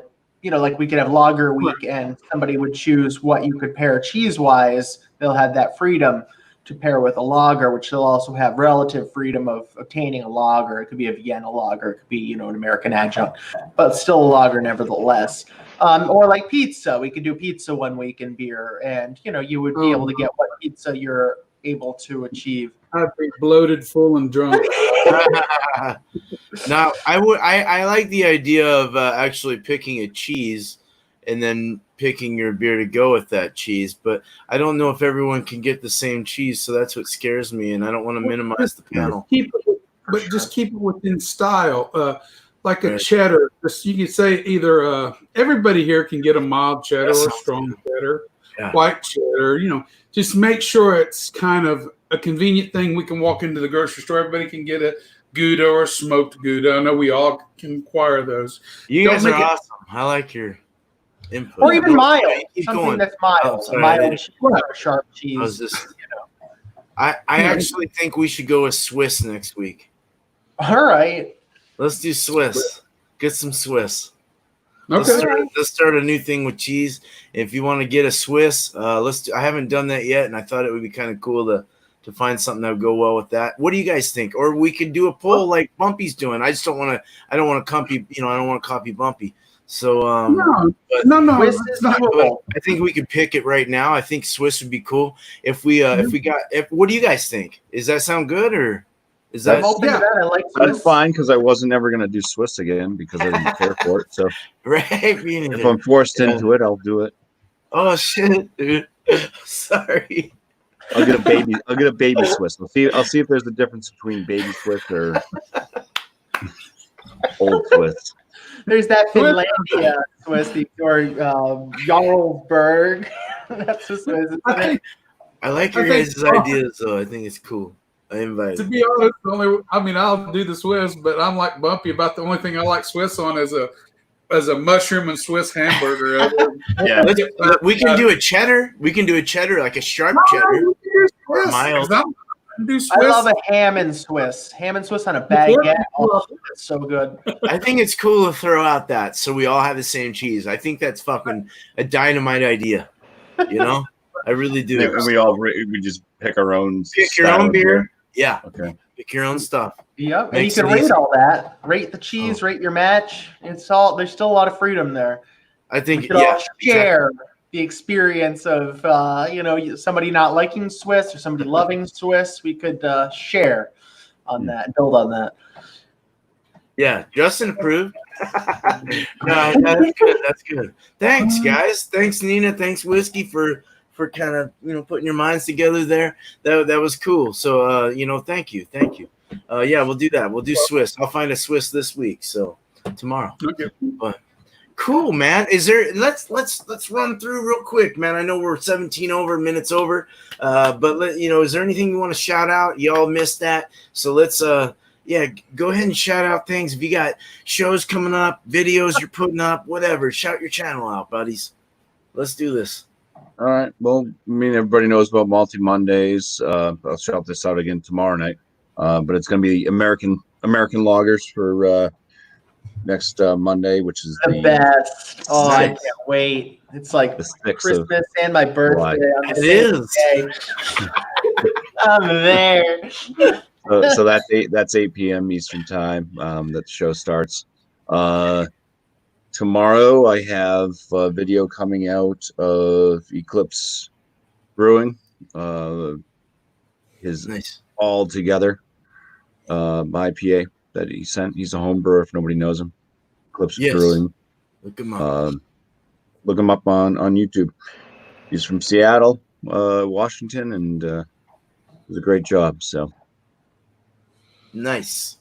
Like we could have lager week, and somebody would choose what you could pair cheese wise. They'll have that freedom to pair with a lager, which they'll also have relative freedom of obtaining a lager. It could be a Vienna lager, it could be, an American adjunct, but still a lager nevertheless. Or like pizza, we could do pizza 1 week in beer, and you would be able to get what pizza you're able to achieve. I'd be bloated, full, and drunk. Now, I like the idea of actually picking a cheese and then picking your beer to go with that cheese, but I don't know if everyone can get the same cheese, so that's what scares me, and I don't want to minimize the panel. but sure. just keep it within style. Like a Right. cheddar. You could say either everybody here can get a mild cheddar That or sounds strong cheddar, Yeah. white cheddar. Just make sure it's kind of a convenient thing. We can walk into the grocery store. Everybody can get a Gouda or a smoked Gouda. I know we all can acquire those. You Don't guys are make it- awesome. I like your input. Or even mild. Keep Something going. that's mild. Oh, sorry, I mild didn't- cheese or sharp I was cheese. just. I actually think we should go with Swiss next week. All right. Let's do Swiss. Get some Swiss. Okay. Let's start a new thing with cheese. If you want to get a Swiss, I haven't done that yet, and I thought it would be kind of cool to find something that would go well with that. What do you guys think? Or we could do a poll like Bumpy's doing. I just don't want to. I don't want to copy. I don't want to copy Bumpy. So No. Swiss it's is not- doable. I think we could pick it right now. I think Swiss would be cool if we what do you guys think? Does that sound good or is that I'm open to that. I like That's Swiss. fine because I wasn't ever going to do Swiss again because I didn't care for it. So right? if I'm forced into it, I'll do it. Oh shit, dude. Sorry. I'll get a baby Swiss. I'll see if there's a difference between baby Swiss or old Swiss. There's that Finlandia Swiss or Jarlsberg. That's the Swiss. Isn't it? I like your I think- guys' ideas though. I think it's cool. I invite To it. be honest, I'll do the Swiss, but I'm like Bumpy about the only thing I like Swiss on is a mushroom and Swiss hamburger. Yeah. We can do a cheddar. We can do a cheddar, like a sharp cheddar. Or mild. Do I Swiss. love a ham and Swiss. Ham and Swiss on a baguette. Oh, it's so good. I think it's cool to throw out that so we all have the same cheese. I think that's fucking a dynamite idea. I really do. And we just pick our own. Pick your style own of beer. Yeah. Okay. Pick your own stuff. Yep. And Makes you can it rate easy. all that. Rate the cheese, rate your match. There's still a lot of freedom there. I We think could all share the experience of somebody not liking Swiss or somebody loving Swiss. We could share on that, build on that. Yeah, Justin approved. No, that's good. That's good. Thanks, guys. Thanks, Nina. Thanks, Whiskey, for kind of putting your minds together there. That was cool. So thank you. Yeah, we'll do that. We'll do Swiss. I'll find a Swiss this week. So tomorrow. Okay. But cool, man. Is there? Let's run through real quick, man. I know we're 17 minutes over. But is there anything you want to shout out? Y'all missed that. So let's go ahead and shout out things. If you got shows coming up, videos you're putting up, whatever, shout your channel out, buddies. Let's do this. All right. Well, everybody knows about Multi Mondays. I'll shout this out again tomorrow night. But it's going to be American Loggers for next Monday, which is The best. Oh, I 6th. can't wait. It's like The 6th of Christmas and my birthday on the It same is. day. I'm there. So that's 8 p.m. Eastern time that the show starts. Tomorrow I have a video coming out of Eclipse Brewing. His Nice. All Together IPA that he sent. He's a home brewer if nobody knows him. Eclipse Yes. Brewing. Look him up. Look him up on YouTube. He's from Seattle, Washington, and does a great job. So Nice.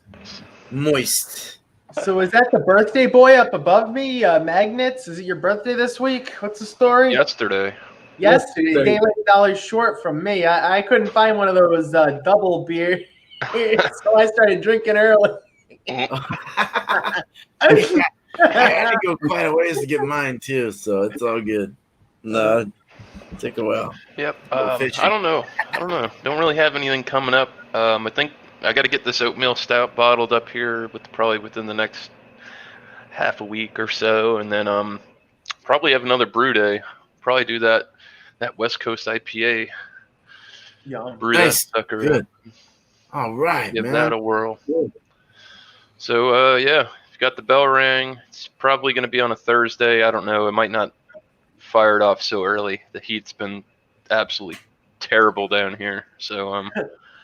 Moist. So is that the birthday boy up above me? Magnets? Is it your birthday this week? What's the story? Yesterday. Yes, $8 short from me. I couldn't find one of those double beers, so I started drinking early. I had to go quite a ways to get mine too, so it's all good. No, take a while. Yep. Go fishing. I don't know. Don't really have anything coming up. I think I got to get this oatmeal stout bottled up here probably within the next half a week or so, and then probably have another brew day. Probably do that West Coast IPA. Yum. Brew Nice. that sucker. Good. All right, Give man. that a whirl. So yeah, if you got the bell rang, it's probably going to be on a Thursday. I don't know. It might not fire it off so early. The heat's been absolutely terrible down here. So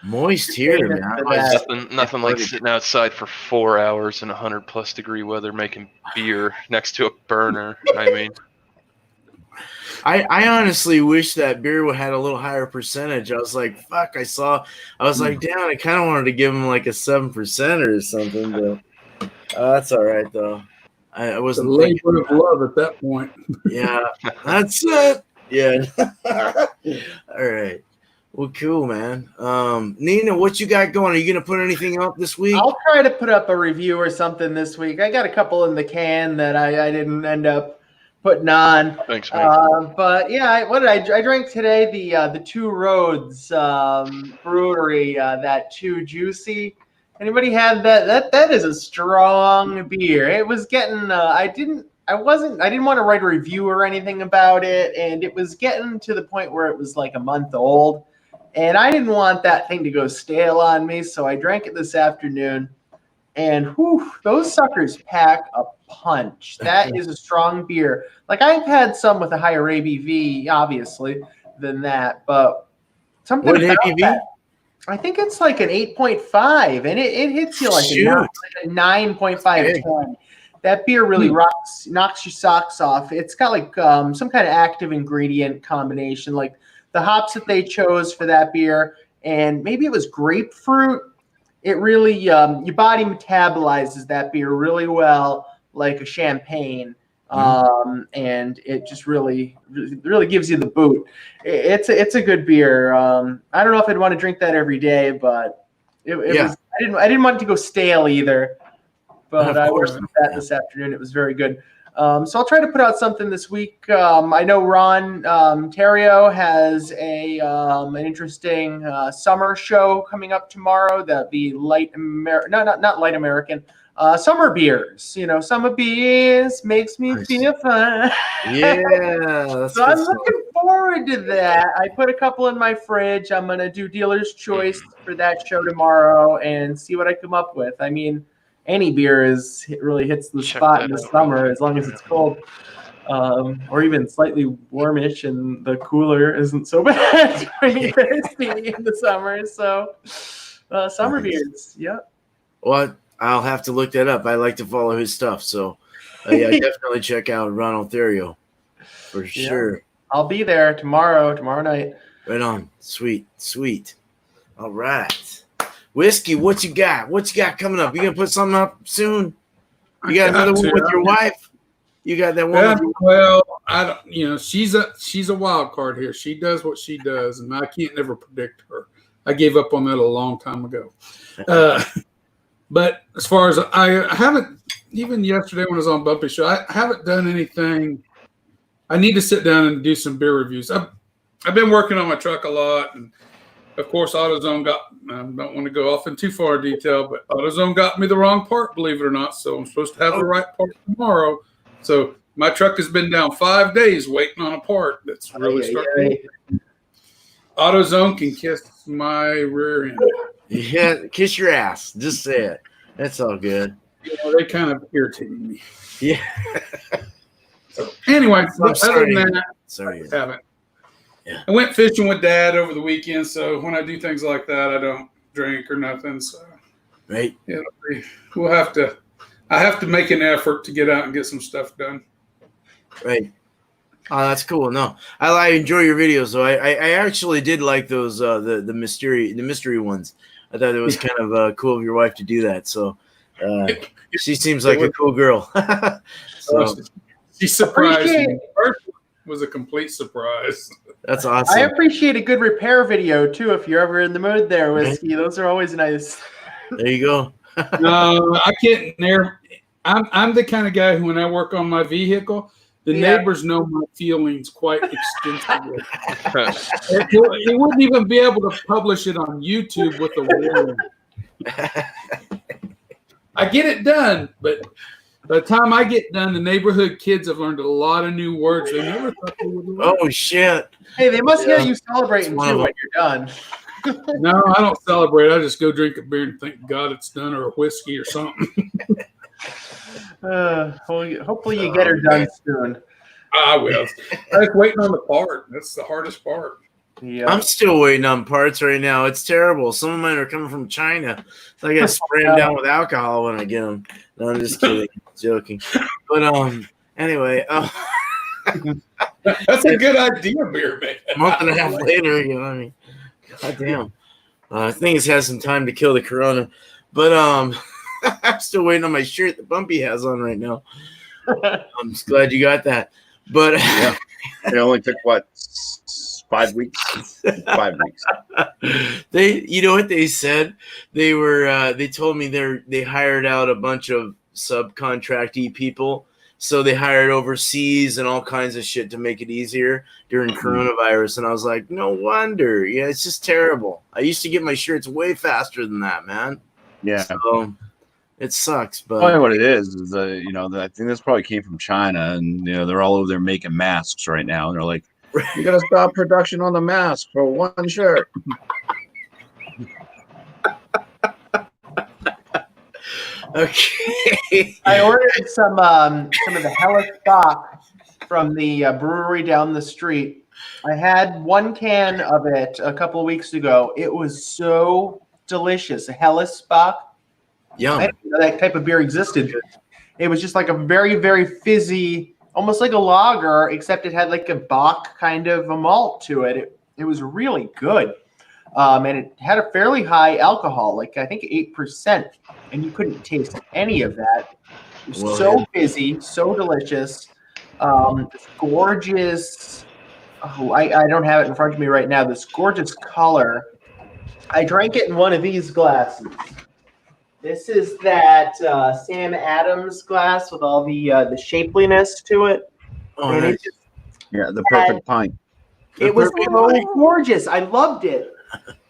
Moist here, man. nothing like sitting outside for 4 hours in 100+ degree weather making beer next to a burner. I mean, I honestly wish that beer had a little higher percentage. I was like, fuck, I was like, damn, I kind of wanted to give him like a 7% or something, but that's all right though. I The wasn't thinking labor of love at that point. Yeah, that's it. Yeah. All right. Well, cool, man. Nina, what you got going? Are you gonna put anything up this week? I'll try to put up a review or something this week. I got a couple in the can that I didn't end up putting on. Thanks, man. But yeah, what did I drank today? The Two Roads Brewery, that Too Juicy. Anybody had that? That is a strong beer. It was getting. I didn't want to write a review or anything about it, and it was getting to the point where it was like a month old. And I didn't want that thing to go stale on me, so I drank it this afternoon. And whew, those suckers pack a punch. That is a strong beer. Like, I've had some with a higher ABV, obviously, than that, but something What about ABV? that. I think it's like an 8.5, and it hits you like a 9.5, 10. That beer really knocks your socks off. It's got like some kind of active ingredient combination, like the hops that they chose for that beer, and maybe it was grapefruit. It really, your body metabolizes that beer really well, like a champagne, and it just really gives you the boot. It's a good beer. I don't know if I'd want to drink that every day, but it was. I didn't want it to go stale either. But I worked with that this afternoon. It was very good. So I'll try to put out something this week. I know Ron Terrio has an interesting summer show coming up tomorrow. That the not light American. Summer beers. You know, summer beers makes me feel fun. Yeah. So I'm looking forward to that. I put a couple in my fridge. I'm gonna do dealer's choice for that show tomorrow and see what I come up with. I mean, any beer really hits the spot in the summer as long as it's cold, or even slightly warmish, and the cooler isn't so bad when you're thirsty in the summer. So, summer beers, yeah. Well, I'll have to look that up. I like to follow his stuff, so yeah, definitely check out Ron Ontario for sure. I'll be there tomorrow night. Right on, sweet. All right. Whiskey, what you got? What you got coming up? You gonna put something up soon? You got another one with your wife? You got that one? Yeah, well, I don't. You know, she's a wild card here. She does what she does, and I can't never predict her. I gave up on that a long time ago. But as far as I haven't, even yesterday when I was on Bumpy Show, I haven't done anything. I need to sit down and do some beer reviews. I've been working on my truck a lot, and of course, AutoZone I don't want to go off in too far detail, but AutoZone got me the wrong part, believe it or not. So I'm supposed to have the right part tomorrow. So my truck has been down 5 days waiting on a part that's really starting. AutoZone can kiss my rear end. Yeah, kiss your ass. Just say it. That's all good. You know, they kind of irritate me. Yeah. So anyway, other than that, sorry. I haven't. Yeah. I went fishing with Dad over the weekend, so when I do things like that, I don't drink or nothing. So, right. Yeah, I have to make an effort to get out and get some stuff done. Right. Oh, that's cool. No, I enjoy your videos. though. I actually did like those the mystery ones. I thought it was kind of cool of your wife to do that. So she seems like a cool girl. So she surprised me. First was a complete surprise. That's awesome. I appreciate a good repair video too. If you're ever in the mood there, Whiskey, those are always nice. There you go. No, I can't. I'm the kind of guy who, when I work on my vehicle, the neighbors know my feelings quite extensively. He wouldn't even be able to publish it on YouTube with a warning. I get it done, but by the time I get done, the neighborhood kids have learned a lot of new words they never thought they would learn. Oh, shit. Hey, they must hear you celebrating too when you're done. No, I don't celebrate. I just go drink a beer and thank God it's done, or a whiskey or something. Hopefully you get her done soon. I will. I was waiting on the part. That's the hardest part. Yeah. I'm still waiting on parts right now. It's terrible. Some of mine are coming from China, so I got to spray them down with alcohol when I get them. No, I'm just kidding, joking. But anyway, That's a good idea, beer man. A month and a half later, you know what I mean? God damn. I think it's had some time to kill the corona. But I'm still waiting on my shirt that Bumpy has on right now. I'm just glad you got that. But Yeah. It only took, what, 5 weeks? 5 weeks. you know what they said? They told me they hired out a bunch of subcontracty people. So they hired overseas and all kinds of shit to make it easier during coronavirus. And I was like, no wonder. Yeah, it's just terrible. I used to get my shirts way faster than that, man. Yeah. So it sucks. But Probably what it is I think this probably came from China, and they're all over there making masks right now. And they're like, you got to stop production on the mask for one shirt. okay. I ordered some of the Helles Bach from the brewery down the street. I had one can of it a couple of weeks ago. It was so delicious. A Helles Bach. Yum. I didn't know that type of beer existed. It was just like a very, very fizzy, almost like a lager, except it had like a Bach kind of a malt to it. It was really good. And it had a fairly high alcohol, like I think 8%, and you couldn't taste any of that. It was so fizzy, so delicious, gorgeous. Oh, I don't have it in front of me right now. This gorgeous color. I drank it in one of these glasses. This is that Sam Adams glass with all the shapeliness to it. Oh, and nice. it just Yeah, the perfect pint. It was so gorgeous. I loved it.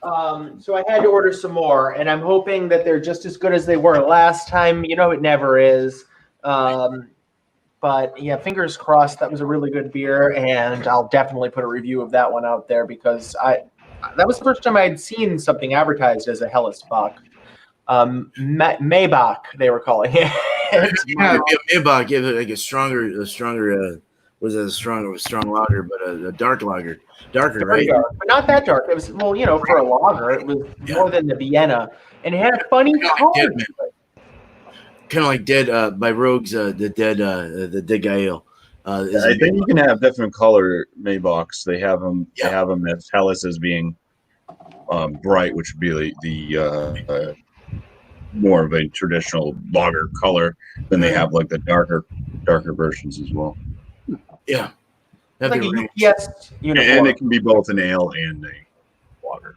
So I had to order some more, and I'm hoping that they're just as good as they were last time. It never is. But yeah, fingers crossed. That was a really good beer, and I'll definitely put a review of that one out there because that was the first time I had seen something advertised as a Helles Bach. Maybach, they were calling it. Yeah, Maybach gave it like a stronger, was it a strong lager, but a dark lager, darker, right? Dark, but not that dark. It was for a lager, it was more than the Vienna, and it had a funny color. Kind of like Dead by Rogues, the Dead Guy Ale. I think you can have different color Maybachs. They have them. Yeah. They have them as Helles as being bright, which would be the more of a traditional lager color. Then they have like the darker versions as well. Yeah, like a UPS uniform. And it can be both an ale and a lager.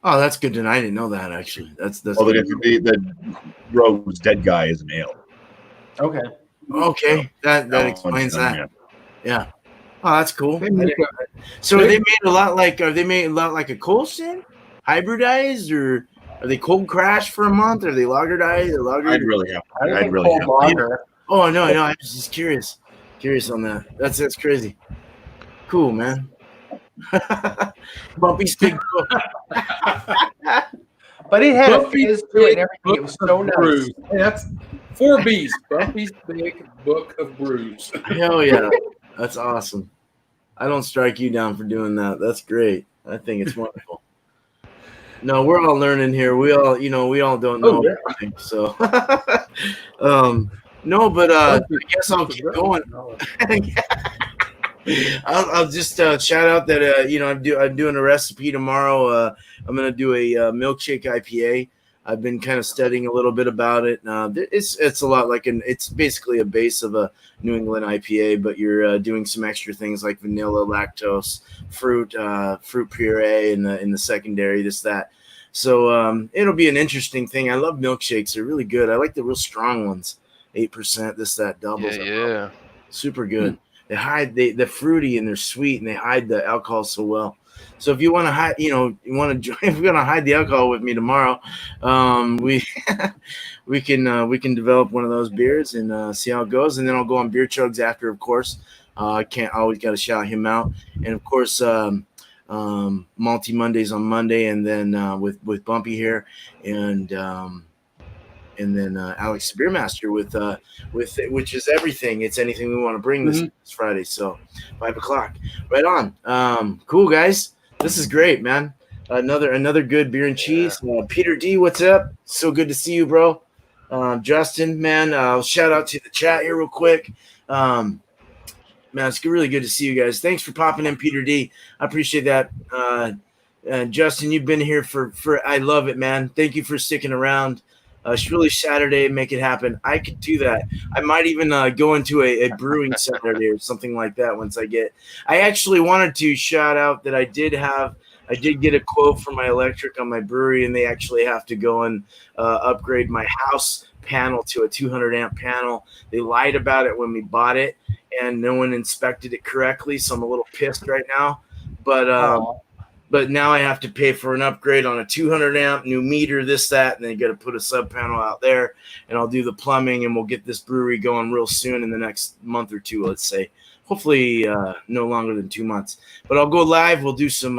Oh, that's good to know. I didn't know that actually. That's. Well, the Rogue's Dead Guy is an ale. Okay. Okay, that explains that. Yeah. Oh, that's cool. They made a lot like. Are they made a lot like a Colson, hybridized, or are they cold crash for a month? Are they lagerized? I'd really have. Lager. Oh no, I was just curious on that. That's crazy. Cool, man. Bumpy's big book. But it had a fizz to it and everything. It was so nice. Hey, that's 4 B's. Bumpy's Big Book of Brews. Hell yeah. That's awesome. I don't strike you down for doing that. That's great. I think it's wonderful. No, we're all learning here. We all don't know everything. So no, but I guess I'll keep going. I'll just shout out that I'm doing a recipe tomorrow. I'm gonna do a milkshake IPA. I've been kind of studying a little bit about it. It's a lot like it's basically a base of a New England IPA, but you're doing some extra things like vanilla, lactose, fruit puree in the secondary, that. So it'll be an interesting thing. I love milkshakes; they're really good. I like the real strong ones, 8%, that doubles. Yeah. Super good. They hide the fruity and they're sweet and they hide the alcohol so well. So if you want to hide, if you're gonna hide the alcohol with me tomorrow, we can develop one of those beers and see how it goes. And then I'll go on beer chugs after, of course. I always got to shout him out. And of course, Malty Mondays on Monday, and then with Bumpy here, and then Alex Beermaster with which is everything. It's anything we want to bring this Friday. So 5:00, right on. Cool guys, this is great, man. Another good beer and cheese. Peter D, what's up? So good to see you, bro. Justin, man, I'll shout out to the chat here real quick. Man, it's really good to see you guys. Thanks for popping in, Peter D. I appreciate that. Justin, you've been here for I love it, man. Thank you for sticking around. It's really Saturday, make it happen. I could do that. I might even go into a brewing Saturday or something like that once I get. I actually wanted to shout out that I did get a quote for my electric on my brewery, and they actually have to go and upgrade my house panel to a 200 amp panel. They lied about it when we bought it, and no one inspected it correctly, so I'm a little pissed right now. But now I have to pay for an upgrade on a 200 amp, new meter, this, that, and then you got to put a sub panel out there, and I'll do the plumbing, and we'll get this brewery going real soon in the next month or two, let's say. Hopefully no longer than 2 months. But I'll go live. We'll do some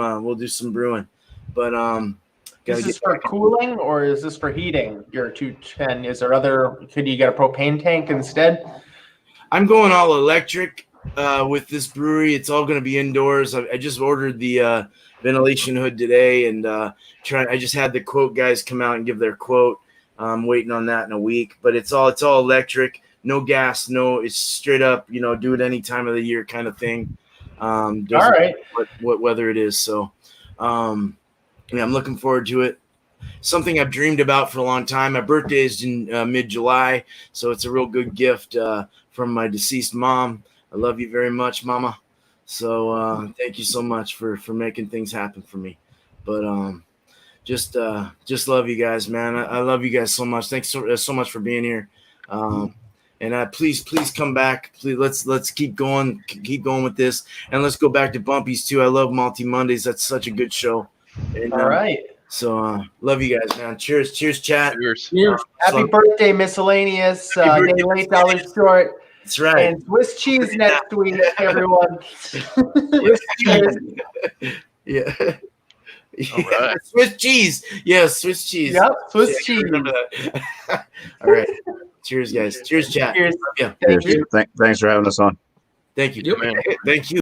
brewing. But is this for cooling or is this for heating? Your 210. Is there other? Could you get a propane tank instead? I'm going all electric with this brewery. It's all going to be indoors. I just ordered the ventilation hood today, and I just had the quote guys come out and give their quote. I'm waiting on that in a week. But it's all electric. No gas, it's straight up, do it any time of the year kind of thing. All right. What weather it is. So, I'm looking forward to it. Something I've dreamed about for a long time. My birthday is in mid-July, so it's a real good gift from my deceased mom. I love you very much, Mama. So thank you so much for making things happen for me. But just love you guys, man. I love you guys so much. Thanks so much for being here. And please come back. Please, let's keep going with this, and let's go back to Bumpy's too. I love Multi Mondays. That's such a good show. And, all right. So love you guys, man. Cheers, chat. Cheers. Happy birthday, Miscellaneous. Day late, dollars short. That's right. And Swiss cheese next week, everyone. Yeah. All right. Swiss cheese. Yes, Swiss cheese. Yep, Swiss cheese. Remember that. All right. Cheers, guys. Cheers, chat. Cheers. Yeah. Thanks for having us on. Thank you. Yep. Thank you.